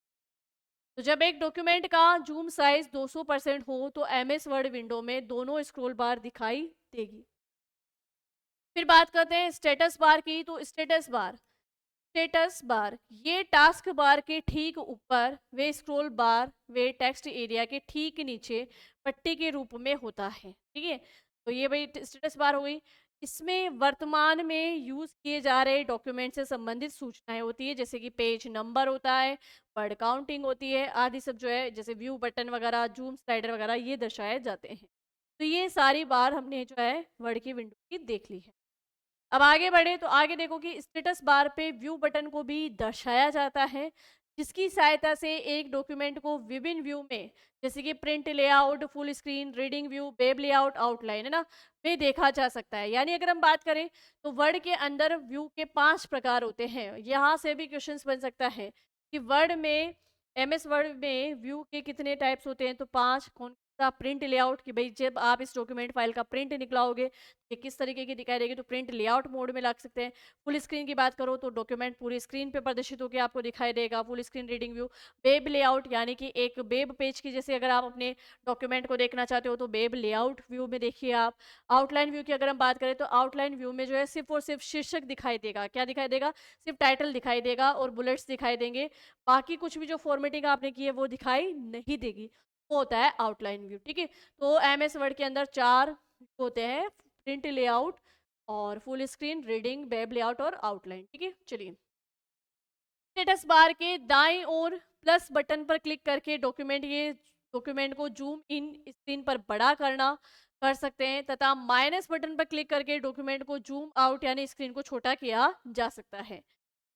तो जब एक डॉक्यूमेंट का जूम साइज 200% हो तो एमएस वर्ड विंडो में दोनों स्क्रॉल बार दिखाई देगी। फिर बात करते हैं स्टेटस बार की। तो स्टेटस बार ये टास्क बार के ठीक ऊपर वे स्क्रॉल बार वे टेक्स्ट एरिया के ठीक नीचे पट्टी के रूप में होता है, ठीक है? तो ये भाई स्टेटस बार हो गई। इसमें वर्तमान में यूज किए जा रहे डॉक्यूमेंट से संबंधित सूचनाएं होती है, जैसे कि पेज नंबर होता है, वर्ड काउंटिंग होती है, आदि सब जो है, जैसे व्यू बटन वगैरह, जूम स्लाइडर वगैरह, ये दर्शाए जाते हैं। तो ये सारी बार हमने जो है वर्ड की विंडो की देख ली है। अब आगे बढ़े तो आगे देखो कि स्टेटस बार पे व्यू बटन को भी दर्शाया जाता है, जिसकी सहायता से एक डॉक्यूमेंट को विभिन्न व्यू में, जैसे कि print layout, full screen, reading view, web layout, outline, है ना, में देखा जा सकता है। यानी अगर हम बात करें तो वर्ड के अंदर व्यू के 5 प्रकार होते हैं। यहाँ से भी क्वेश्चंस बन सकता है कि वर्ड में, एमएस वर्ड में व्यू के कितने टाइप्स होते हैं? तो 5। कौन इसका प्रिंट लेआउट कि भाई जब आप इस डॉक्यूमेंट फाइल का प्रिंट निकलाओगे ये किस तरीके की दिखाई देगी, तो प्रिंट लेआउट मोड में लग सकते हैं। फुल स्क्रीन की बात करो तो डॉक्यूमेंट पूरी स्क्रीन पे प्रदर्शित होकर आपको दिखाई देगा, full screen reading view. Web layout यानी कि एक वेब पेज की जैसे अगर आप अपने डॉक्यूमेंट को देखना चाहते हो तो वेब लेआउट व्यू में देखिए आप। आउटलाइन व्यू की अगर हम बात करें तो आउटलाइन व्यू में जो है सिर्फ और सिर्फ शीर्षक दिखाई देगा। क्या दिखाई देगा? सिर्फ टाइटल दिखाई देगा और बुलेट्स दिखाई देंगे, बाकी कुछ भी जो फॉर्मेटिंग आपने की है वो दिखाई नहीं देगी। वो होता है आउटलाइन व्यू। ठीक है, तो एमएस वर्ड के अंदर 4 होते हैं, प्रिंट लेआउट और full screen reading, web layout और आउटलाइन। ठीक है, चलिए स्टेटस बार के दाएं ओर प्लस बटन पर क्लिक करके डॉक्यूमेंट को जूम इन स्क्रीन पर बड़ा करना कर सकते हैं, तथा माइनस बटन पर क्लिक करके डॉक्यूमेंट को जूम आउट यानी स्क्रीन को छोटा किया जा सकता है।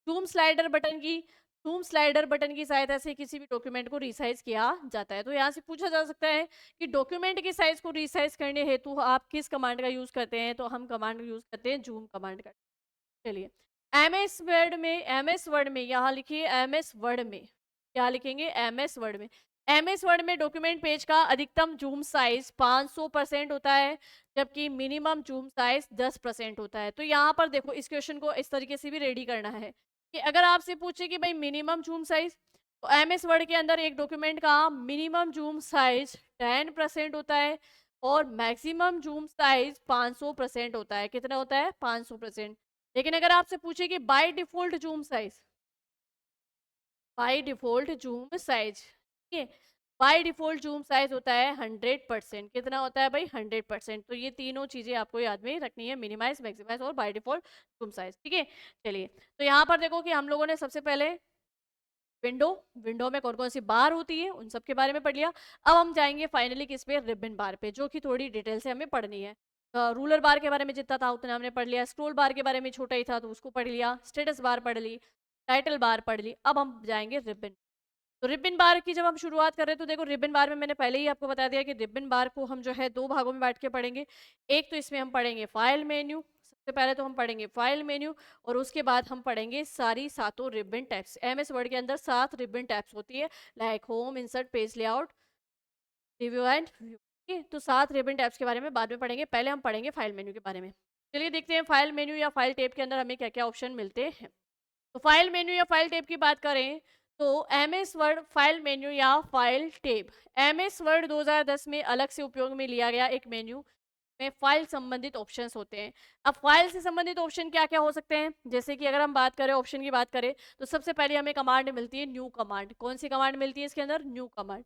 जूम स्लाइडर बटन की जूम स्लाइडर बटन की सहायता से किसी भी डॉक्यूमेंट को रिसाइज किया जाता है। तो यहाँ से पूछा जा सकता है कि डॉक्यूमेंट के साइज को रिसाइज करने हेतु आप किस कमांड का यूज करते हैं, तो हम कमांड यूज करते हैं जूम कमांड का। चलिए एमएस वर्ड में यहाँ लिखिए, एमएस वर्ड में क्या लिखेंगे? एमएस वर्ड में डॉक्यूमेंट पेज का अधिकतम जूम साइज 500% होता है, जबकि मिनिमम जूम साइज 10% होता है। तो यहाँ पर देखो इस क्वेश्चन को इस तरीके से भी रेडी करना है कि अगर आपसे पूछे कि भाई मिनिमम जूम साइज, तो एमएस वर्ड के अंदर एक डॉक्यूमेंट का मिनिमम जूम साइज 10% होता है और मैक्सिमम जूम साइज 500% होता है। कितना होता है? 500%। लेकिन अगर आपसे पूछे कि बाय डिफॉल्ट जूम साइज, ठीक है, बाय डिफॉल्ट जूम साइज होता है 100%। कितना होता है भाई? 100%। तो ये तीनों चीजें आपको याद में रखनी है, मिनिमाइज, मैक्सिमाइज और बाय डिफॉल्ट जूम साइज। ठीक है, चलिए तो यहाँ पर देखो कि हम लोगों ने सबसे पहले विंडो विंडो में कौन कौन सी बार होती है उन सब के बारे में पढ़ लिया। अब हम जाएंगे फाइनली किस पे? रिबन बार पे, जो कि थोड़ी डिटेल से हमें पढ़नी है। रूलर बार के बारे में जितना था उतना हमने पढ़ लिया, स्क्रोल बार के बारे में छोटा ही था तो उसको पढ़ लिया, स्टेटस बार पढ़ ली, टाइटल बार पढ़ ली। अब हम जाएंगे रिबन। तो रिबन बार की जब हम शुरुआत कर रहे हैं तो देखो रिबन बार में मैंने पहले ही आपको बता दिया कि रिबन बार को हम जो है 2 भागों में बांट के पढ़ेंगे। एक तो इसमें हम पढ़ेंगे फाइल मेन्यू, सबसे पहले तो हम पढ़ेंगे फाइल मेन्यू और उसके बाद हम पढ़ेंगे सारी 7 रिबन टैब्स। एमएस वर्ड के अंदर 7 रिबन टैब्स होती है, like home, insert, page layout, review and view. ठीक है, तो 7 रिबन टैब्स के बारे में बाद में पढ़ेंगे, पहले हम पढ़ेंगे फाइल मेन्यू के बारे में। चलिए देखते हैं फाइल मेन्यू या फाइल टैब के अंदर हमें क्या क्या ऑप्शन मिलते हैं। तो फाइल मेन्यू या फाइल टैब की बात करें तो एमएस वर्ड फाइल मेन्यू या फाइल टैब एमएस वर्ड 2010 में अलग से उपयोग में लिया गया एक मेन्यू में फाइल संबंधित ऑप्शंस होते हैं। अब फाइल से संबंधित ऑप्शन क्या क्या हो सकते हैं, जैसे कि अगर हम बात करें ऑप्शन की बात करें तो सबसे पहले हमें कमांड मिलती है न्यू कमांड। कौन सी कमांड मिलती है इसके अंदर? New command.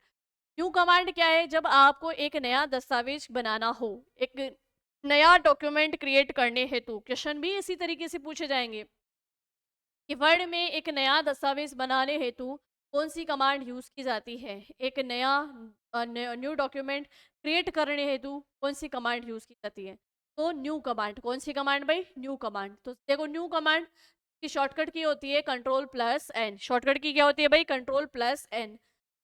न्यू कमांड क्या है? जब आपको एक नया दस्तावेज बनाना हो, एक नया डॉक्यूमेंट क्रिएट करने हेतु, क्वेश्चन भी इसी तरीके से पूछे जाएंगे कि वर्ड में एक नया दस्तावेज बनाने हेतु कौन सी कमांड यूज की जाती है, एक नया न्यू डॉक्यूमेंट क्रिएट करने हेतु कौन सी कमांड यूज की जाती है? तो न्यू कमांड। कौन सी कमांड भाई? New command. तो देखो न्यू कमांड की शॉर्टकट की होती है कंट्रोल+N। शॉर्टकट की क्या होती है भाई? कंट्रोल+N।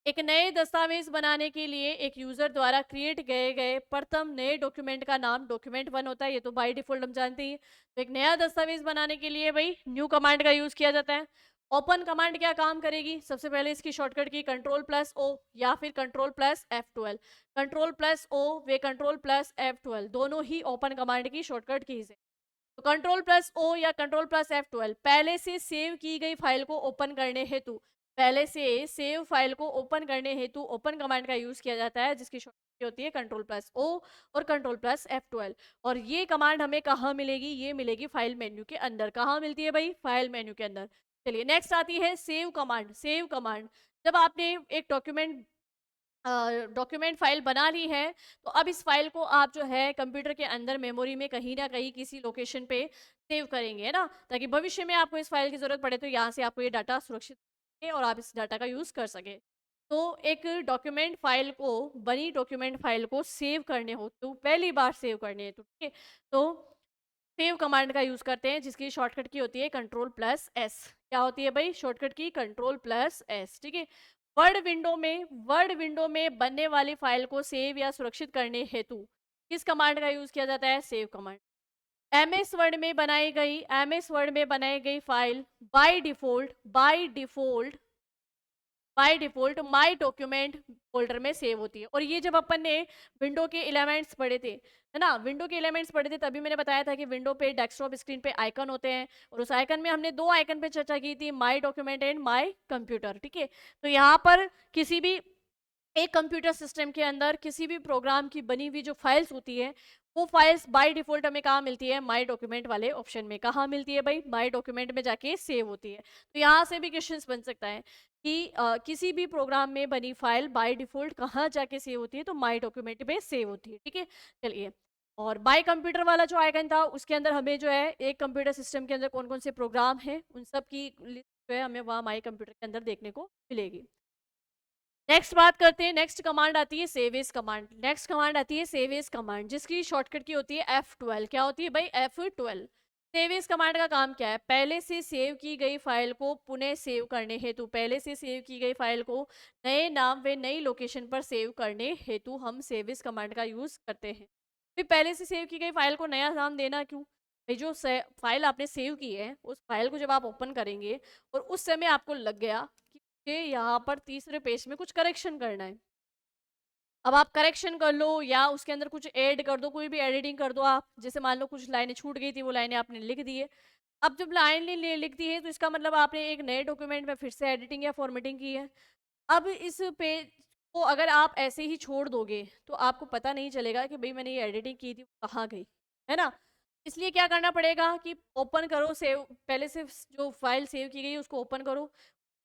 एक नए दस्तावेज बनाने के लिए एक यूजर द्वारा क्रिएट गए गए प्रथम नए डॉक्यूमेंट का नाम डॉक्यूमेंट 1 होता है, ये तो बाय डिफॉल्ट हम जानते हैं। तो एक नया दस्तावेज बनाने के लिए भाई न्यू कमांड का यूज किया जाता है। ओपन कमांड क्या काम करेगी? सबसे पहले इसकी शॉर्टकट की कंट्रोल+O या फिर कंट्रोल+F12। कंट्रोल+O वे कंट्रोल+F12 दोनों ही ओपन कमांड की शॉर्टकट कीज है। तो कंट्रोल+O या कंट्रोल+F12 पहले से सेव की गई फाइल को ओपन करने हेतु, पहले से सेव फाइल को ओपन करने हेतु ओपन कमांड का यूज किया जाता है, जिसकी शॉर्टकट होती है कंट्रोल+O और कंट्रोल+F12। और ये कमांड हमें कहाँ मिलेगी? ये मिलेगी फाइल मेन्यू के अंदर। कहाँ मिलती है भाई? फाइल मेन्यू के अंदर। चलिए नेक्स्ट आती है सेव कमांड। सेव कमांड, जब आपने एक डॉक्यूमेंट फाइल बना ली है तो अब इस फाइल को आप जो है कंप्यूटर के अंदर मेमोरी में कहीं ना कहीं किसी लोकेशन पे सेव करेंगे, है ना, ताकि भविष्य में आपको इस फाइल की जरूरत पड़े तो यहाँ से आपको ये डाटा सुरक्षित रहे और आप इस डाटा का यूज कर सके। तो एक बनी डॉक्यूमेंट फाइल को सेव करने हो तो पहली बार सेव करने हेतु, ठीक है, तो सेव कमांड का यूज करते हैं, जिसकी शॉर्टकट की होती है कंट्रोल+S। क्या होती है भाई? शॉर्टकट की कंट्रोल+S। ठीक है, वर्ड विंडो में बनने वाली फाइल को सेव या सुरक्षित करने हेतु किस कमांड का यूज किया जाता है? Save command. एमएस वर्ड में बनाई गई file by default by default my document folder में सेव होती है। और ये जब अपन ने विंडो के एलिमेंट्स पढ़े थे, है ना, विंडो के एलिमेंट्स पढ़े थे, तभी मैंने बताया था कि विंडो पे डेस्कटॉप स्क्रीन पे आइकन होते हैं, और उस आइकन में हमने दो आइकन पे चर्चा की थी, my document and my computer. ठीक है, तो यहाँ पर किसी भी एक कंप्यूटर सिस्टम के अंदर किसी भी प्रोग्राम की बनी हुई जो फाइल्स होती है, वो फाइल्स बाय डिफॉल्ट हमें कहाँ मिलती है, माय डॉक्यूमेंट वाले ऑप्शन में। कहाँ मिलती है भाई, माय डॉक्यूमेंट में जाके सेव होती है। तो यहाँ से भी क्वेश्चंस बन सकता है कि किसी भी प्रोग्राम में बनी फाइल बाय डिफॉल्ट कहाँ जाके सेव होती है, तो माय डॉक्यूमेंट में सेव होती है। ठीक है, चलिए। और बाय कंप्यूटर वाला जो आइकन था, उसके अंदर हमें जो है एक कंप्यूटर सिस्टम के अंदर कौन कौन से प्रोग्राम है, उन सब की लिस्ट जो है हमें वहाँ माय कंप्यूटर के अंदर देखने को मिलेगी। नेक्स्ट बात करते हैं, नेक्स्ट कमांड आती है save as command. Next command आती है सेव एज कमांड, जिसकी शॉर्टकट की होती है F12। क्या होती है भाई, F12। सेव एज कमांड का काम क्या है, पहले से सेव की गई फाइल को पुनः सेव करने हेतु, पहले से सेव की गई फाइल को नए नाम व नई लोकेशन पर सेव करने हेतु हम सेव एज कमांड का यूज करते हैं। फिर पहले से सेव की गई फाइल को नया नाम देना क्यों भाई, जो फाइल आपने सेव की है उस फाइल को जब आप ओपन करेंगे और उस समय आपको लग गया कि यहाँ पर तीसरे पेज में कुछ करेक्शन करना है, अब आप करेक्शन कर लो या उसके अंदर कुछ ऐड कर दो, कोई भी एडिटिंग कर दो आप। जैसे मान लो कुछ लाइनें छूट गई थी, वो लाइनें आपने लिख दी है। अब जब लाइन लिख दी है तो इसका मतलब आपने एक नए डॉक्यूमेंट में फिर से एडिटिंग या फॉर्मेटिंग की है। अब इस पेज को अगर आप ऐसे ही छोड़ दोगे तो आपको पता नहीं चलेगा कि भाई मैंने ये एडिटिंग की थी कहाँ गई, है ना। इसलिए क्या करना पड़ेगा कि ओपन करो, सेव, पहले से जो फाइल सेव की गई है उसको ओपन करो,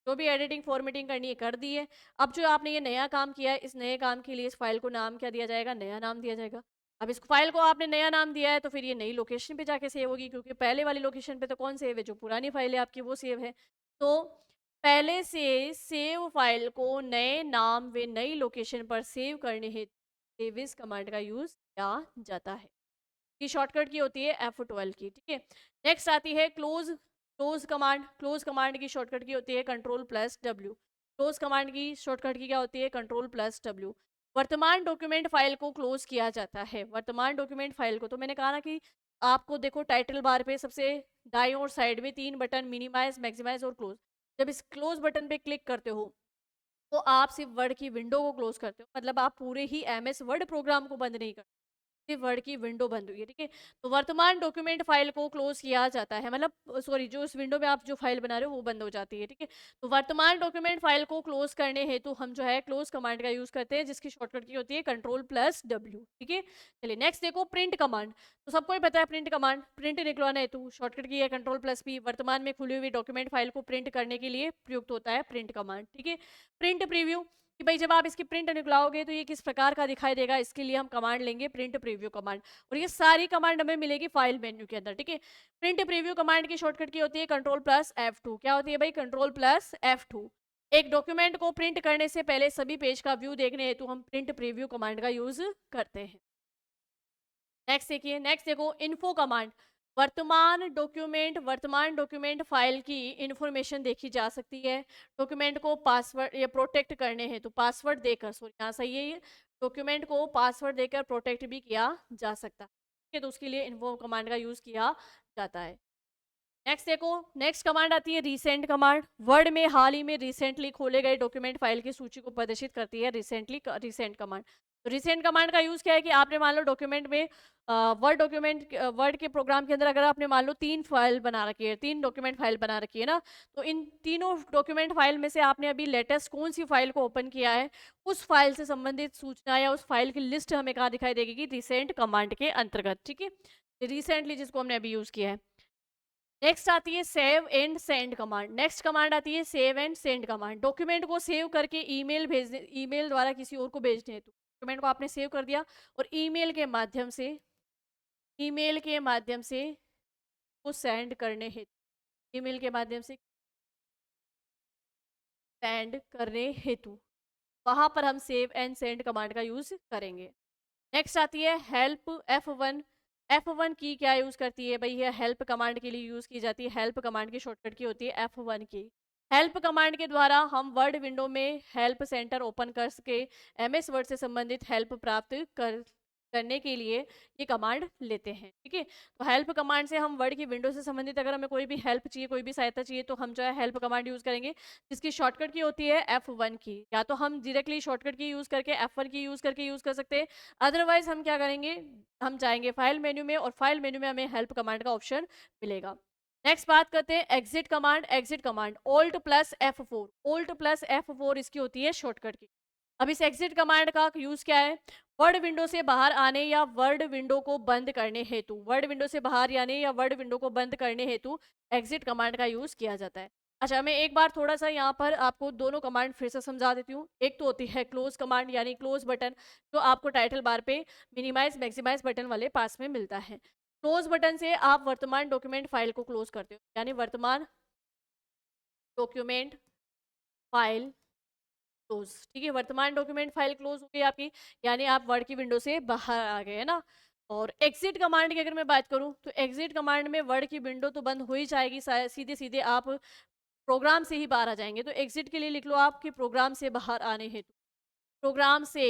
जो भी एडिटिंग फॉर्मेटिंग करनी है कर दी है। अब जो आपने ये नया काम किया है, इस नए काम के लिए इस फाइल को नाम क्या दिया जाएगा, नया नाम दिया जाएगा। अब इस फाइल को आपने नया नाम दिया है तो फिर ये नई लोकेशन पे जाके सेव होगी, क्योंकि पहले वाली लोकेशन पे तो कौन सेव है, जो पुरानी फाइल है आपकी वो सेव है। तो पहले से सेव फाइल को नए नाम व नई लोकेशन पर सेव करने हेतु सेव इस कमांड का यूज किया जाता है। की शॉर्टकट की होती है F12 की। ठीक है, नेक्स्ट आती है close. Close command, close command की शॉर्टकट की होती है Ctrl+W। क्लोज कमांड की शॉर्टकट की क्या होती है, Ctrl+W। वर्तमान डॉक्यूमेंट फाइल को क्लोज किया जाता है। वर्तमान डॉक्यूमेंट फाइल को, तो मैंने कहा ना कि आपको देखो टाइटल बार पे सबसे दाईं और साइड में तीन बटन, मिनिमाइज, मैक्सिमाइज और क्लोज। जब इस क्लोज बटन पे क्लिक करते हो तो आप सिर्फ वर्ड की विंडो को क्लोज करते हो, मतलब आप पूरे ही MS वर्ड प्रोग्राम को बंद नहीं करते, वर्ड की विंडो बंद हुई है। ठीक है, तो वर्तमान डॉक्यूमेंट फाइल को क्लोज किया जाता है, मतलब सॉरी, जो इस विंडो में आप जो फाइल बना रहे हो वो बंद हो जाती है। ठीक है, तो वर्तमान डॉक्यूमेंट फाइल को क्लोज करने हेतु हम जो है क्लोज कमांड का यूज करते हैं, जिसकी शॉर्टकट की होती है Ctrl+W। ठीक है, चलिए नेक्स्ट देखो प्रिंट कमांड। तो सबको ही पता है प्रिंट कमांड, प्रिंट निकलवाना हेतु शॉर्टकट की है Ctrl+P। वर्तमान में खुली हुई डॉक्यूमेंट फाइल को प्रिंट करने के लिए प्रयुक्त होता है प्रिंट कमांड। ठीक है, प्रिंट प्रीव्यू, कि भाई जब आप इसकी प्रिंट निकलाओगे तो ये किस प्रकार का दिखाई देगा, इसके लिए हम कमांड लेंगे प्रिंट प्रीव्यू कमांड। और ये सारी कमांड हमें मिलेगी फाइल मेन्यू के अंदर। ठीक है, प्रिंट प्रीव्यू कमांड की शॉर्टकट की होती है Ctrl+F2। क्या होती है भाई, Ctrl+F2। एक डॉक्यूमेंट को प्रिंट करने से पहले सभी पेज का व्यू देखने हेतु हम प्रिंट प्रीव्यू कमांड का यूज करते हैं। नेक्स्ट देखिए, नेक्स्ट देखो इन्फो कमांड। वर्तमान डॉक्यूमेंट फाइल की इंफॉर्मेशन देखी जा सकती है। डॉक्यूमेंट को पासवर्ड या प्रोटेक्ट करने हैं तो पासवर्ड देकर, सॉरी यहाँ सही है ये, डॉक्यूमेंट को पासवर्ड देकर प्रोटेक्ट भी किया जा सकता है। ठीक है, तो उसके लिए इन्फो कमांड का यूज किया जाता है। नेक्स्ट देखो, नेक्स्ट कमांड आती है रीसेंट कमांड। वर्ड में हाल ही में रिसेंटली खोले गए डॉक्यूमेंट फाइल की सूची को प्रदर्शित करती है रिसेंट कमांड। तो रिसेंट कमांड का यूज क्या है कि आपने मान लो डॉक्यूमेंट में वर्ड के प्रोग्राम के अंदर अगर आपने मान लो तीन फाइल बना रखी है, तीन डॉक्यूमेंट फाइल बना रखी है ना, तो इन तीनों डॉक्यूमेंट फाइल में से आपने अभी लेटेस्ट कौन सी फाइल को ओपन किया है, उस फाइल से संबंधित सूचना या उस फाइल की लिस्ट हमें कहाँ दिखाई देगी कि रिसेंट कमांड के अंतर्गत। ठीक है, रिसेंटली जिसको हमने अभी यूज किया है। नेक्स्ट आती है save and send command. Next command आती है save and send command. Document को सेव करके ईमेल भेजने, ईमेल द्वारा किसी और को भेजने हेतु डॉक्यूमेंट को आपने सेव कर दिया और ईमेल के माध्यम से वो सेंड करने हेतु, ईमेल के माध्यम से सेंड करने हेतु वहां पर हम सेव एंड सेंड कमांड का यूज करेंगे। नेक्स्ट आती है हेल्प F1। F1 की क्या यूज करती है भाई, ये हेल्प कमांड के लिए यूज की जाती है। हेल्प कमांड की शॉर्टकट की होती है F1 की। हेल्प कमांड के द्वारा हम वर्ड विंडो में हेल्प सेंटर ओपन कर सके MS वर्ड से संबंधित हेल्प प्राप्त कर करने के लिए ये कमांड लेते हैं। ठीक है, तो हेल्प कमांड से हम वर्ड की विंडो से संबंधित अगर हमें कोई भी हेल्प चाहिए, कोई भी सहायता चाहिए, तो हम जो है हेल्प कमांड यूज करेंगे, जिसकी शॉर्टकट की होती है F1 की। या तो हम डायरेक्टली शॉर्टकट की यूज करके F1 की यूज करके यूज कर सकते हैं, अदरवाइज हम क्या करेंगे, हम जाएंगे फाइल मेन्यू में और फाइल मेन्यू में हमें हेल्प कमांड का ऑप्शन मिलेगा। नेक्स्ट बात करते हैं exit command. Exit command Alt plus F4, Alt plus F4 इसकी होती है शॉर्टकट की। अब इस एग्जिट कमांड का यूज क्या है, वर्ड विंडो से बाहर आने या वर्ड विंडो को बंद करने हेतु, वर्ड विंडो से बाहर आने या वर्ड विंडो को बंद करने हेतु एग्जिट कमांड का यूज किया जाता है। अच्छा, मैं एक बार थोड़ा सा यहाँ पर आपको दोनों कमांड फिर से समझा देती हूँ। एक तो होती है क्लोज कमांड, यानी क्लोज बटन, जो आपको टाइटल बार पे मिनिमाइज मैक्सिमाइज बटन वाले पास में मिलता है। क्लोज बटन से आप वर्तमान डॉक्यूमेंट फाइल को क्लोज करते हो, यानी वर्तमान डॉक्यूमेंट फाइल क्लोज। ठीक है, वर्तमान डॉक्यूमेंट फाइल क्लोज हो गई आपकी, यानी आप वर्ड की विंडो से बाहर आ गए, है ना। और एग्जिट कमांड की अगर मैं बात करूं, तो एग्जिट कमांड में वर्ड की विंडो तो बंद हो ही जाएगी, सीधे सीधे आप प्रोग्राम से ही बाहर आ जाएंगे। तो एग्जिट के लिए लिख लो आप कि प्रोग्राम से बाहर आने हेतु, प्रोग्राम से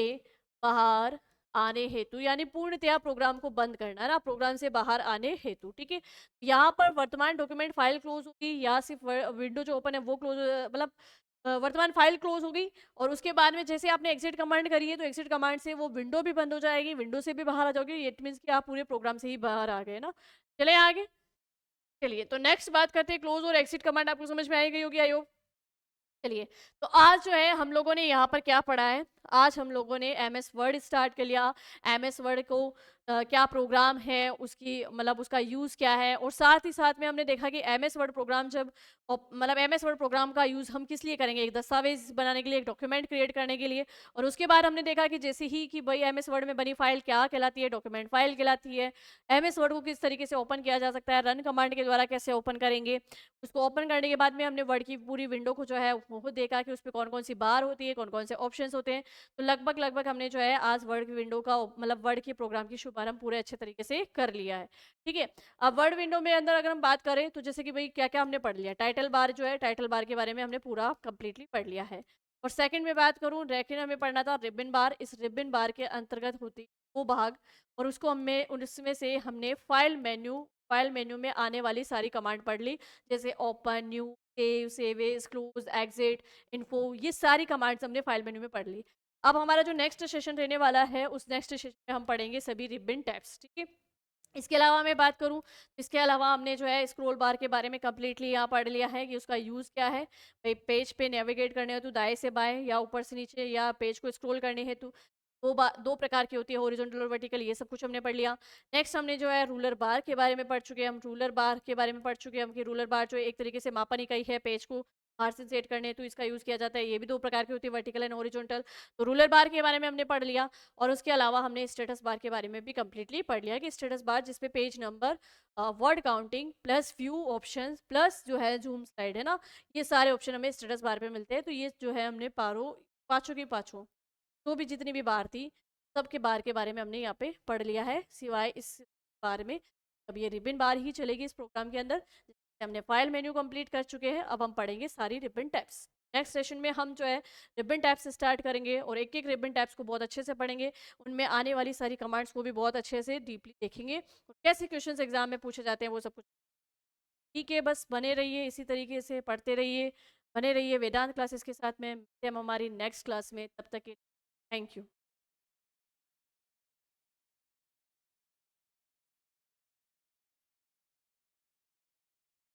बाहर आने हेतु, यानी पूर्णतया प्रोग्राम को बंद करना है ना, प्रोग्राम से बाहर आने हेतु। ठीक है, यहाँ पर वर्तमान डॉक्यूमेंट फाइल क्लोज होगी या सिर्फ विंडो जो ओपन है वो क्लोज, मतलब वर्तमान फाइल क्लोज होगी, और उसके बाद में जैसे आपने एग्जिट कमांड करी है, तो एग्जिट कमांड से वो विंडो भी बंद हो जाएगी, विंडो से भी बाहर आ जाओगे, इट मीन्स कि आप पूरे प्रोग्राम से ही बाहर आ गए ना। चले आगे, चलिए तो नेक्स्ट बात करते हैं क्लोज और एग्जिट कमांड। आपको समझ में आई गई होगी आई होप। चलिए, तो आज जो है हम लोगों ने यहाँ पर क्या पढ़ा है, आज हम लोगों ने एमएस वर्ड स्टार्ट कर लिया। एमएस वर्ड को क्या प्रोग्राम है, उसकी मतलब उसका यूज़ क्या है, और साथ ही साथ में हमने देखा कि एमएस वर्ड प्रोग्राम जब मतलब एमएस वर्ड प्रोग्राम का यूज़ हम किस लिए करेंगे, एक दस्तावेज बनाने के लिए, एक डॉक्यूमेंट क्रिएट करने के लिए। और उसके बाद हमने देखा कि जैसे ही कि भाई एमएस वर्ड में बनी फाइल क्या कहलाती है, डॉक्यूमेंट फाइल कहलाती है। एमएस वर्ड को किस तरीके से ओपन किया जा सकता है, रन कमांड के द्वारा कैसे ओपन करेंगे। उसको ओपन करने के बाद में हमने वर्ड की पूरी विंडो को जो है वो देखा कि उस पर कौन कौन सी बार होती है, कौन कौन से ऑप्शंस होते हैं। तो लगभग लगभग हमने जो है आज वर्ड की विंडो का मतलब वर्ड के प्रोग्राम की शुभारंभ पूरे अच्छे तरीके से कर लिया है। ठीक है, अब वर्ड विंडो में अंदर अगर हम बात करें, तो जैसे कि भाई क्या क्या हमने पढ़ लिया, टाइटल बार जो है, टाइटल बार के बारे में हमने पूरा कंप्लीटली पढ़ लिया है। और सेकंड में बात करूं, सेकंड हमें पढ़ना था रिबन बार। इस रिबन बार के अंतर्गत होती वो भाग, और उसको हमें उसमें से हमने फाइल मेन्यू में आने वाली सारी कमांड पढ़ ली, जैसे open, new, save as, close, exit, info, ये सारी कमांड्स हमने फाइल मेन्यू में पढ़ ली। अब हमारा जो नेक्स्ट सेशन रहने वाला है, उस नेक्स्ट सेशन में हम पढ़ेंगे सभी रिबन टैब्स। ठीक है, इसके अलावा मैं बात करूं, इसके अलावा हमने जो है स्क्रॉल बार के बारे में कम्प्लीटली यहाँ पढ़ लिया है कि उसका यूज़ क्या है। भाई पेज पे नेविगेट करने हेतु दाएं से बाएं या ऊपर से नीचे या पेज को स्क्रॉल करने हेतु दो प्रकार की होती है, हॉरिजॉन्टल और वर्टिकल, ये सब कुछ हमने पढ़ लिया। नेक्स्ट हमने जो है रूलर बार के बारे में पढ़ चुके हैं, हम रूलर बार के बारे में पढ़ चुके हैं हम कि रूलर बार जो एक तरीके से मापन इकाई है, पेज को बाहर से सेट करने हेतु इसका यूज़ किया जाता है। ये भी दो प्रकार की होती है, वर्टिकल एंड हॉरिजॉन्टल। तो रूलर बार के बारे में हमने पढ़ लिया, और उसके अलावा हमने स्टेटस बार के बारे में भी कंप्लीटली पढ़ लिया कि स्टेटस बार जिसपे page number, word counting plus view options plus जो है जूम स्लाइड है ना, ये सारे ऑप्शन हमें स्टेटस बार पे मिलते हैं। तो ये जो है हमने पाँचों की पाँचों जो भी जितनी भी बार थी, सबके बार के बारे में हमने यहाँ पे पढ़ लिया है, सिवाय इस बार में। अब ये रिबन बार ही चलेगी इस प्रोग्राम के अंदर। हमने फाइल मेन्यू कंप्लीट कर चुके हैं, अब हम पढ़ेंगे सारी रिबन टैब्स। नेक्स्ट सेशन में हम जो है रिबन टैब्स से स्टार्ट करेंगे, और एक एक रिबन टैब्स को बहुत अच्छे से पढ़ेंगे, उनमें आने वाली सारी कमांड्स को भी बहुत अच्छे से डीपली देखेंगे, और कैसे क्वेश्चंस एग्जाम में पूछे जाते हैं वो सब कुछ। ठीक है, बस बने रहिए इसी तरीके से, पढ़ते रहिए, बने रहिए वेदांत क्लासेस के साथ में। मिलते हैं हम हमारी नेक्स्ट क्लास में, तब तक के थैंक यू।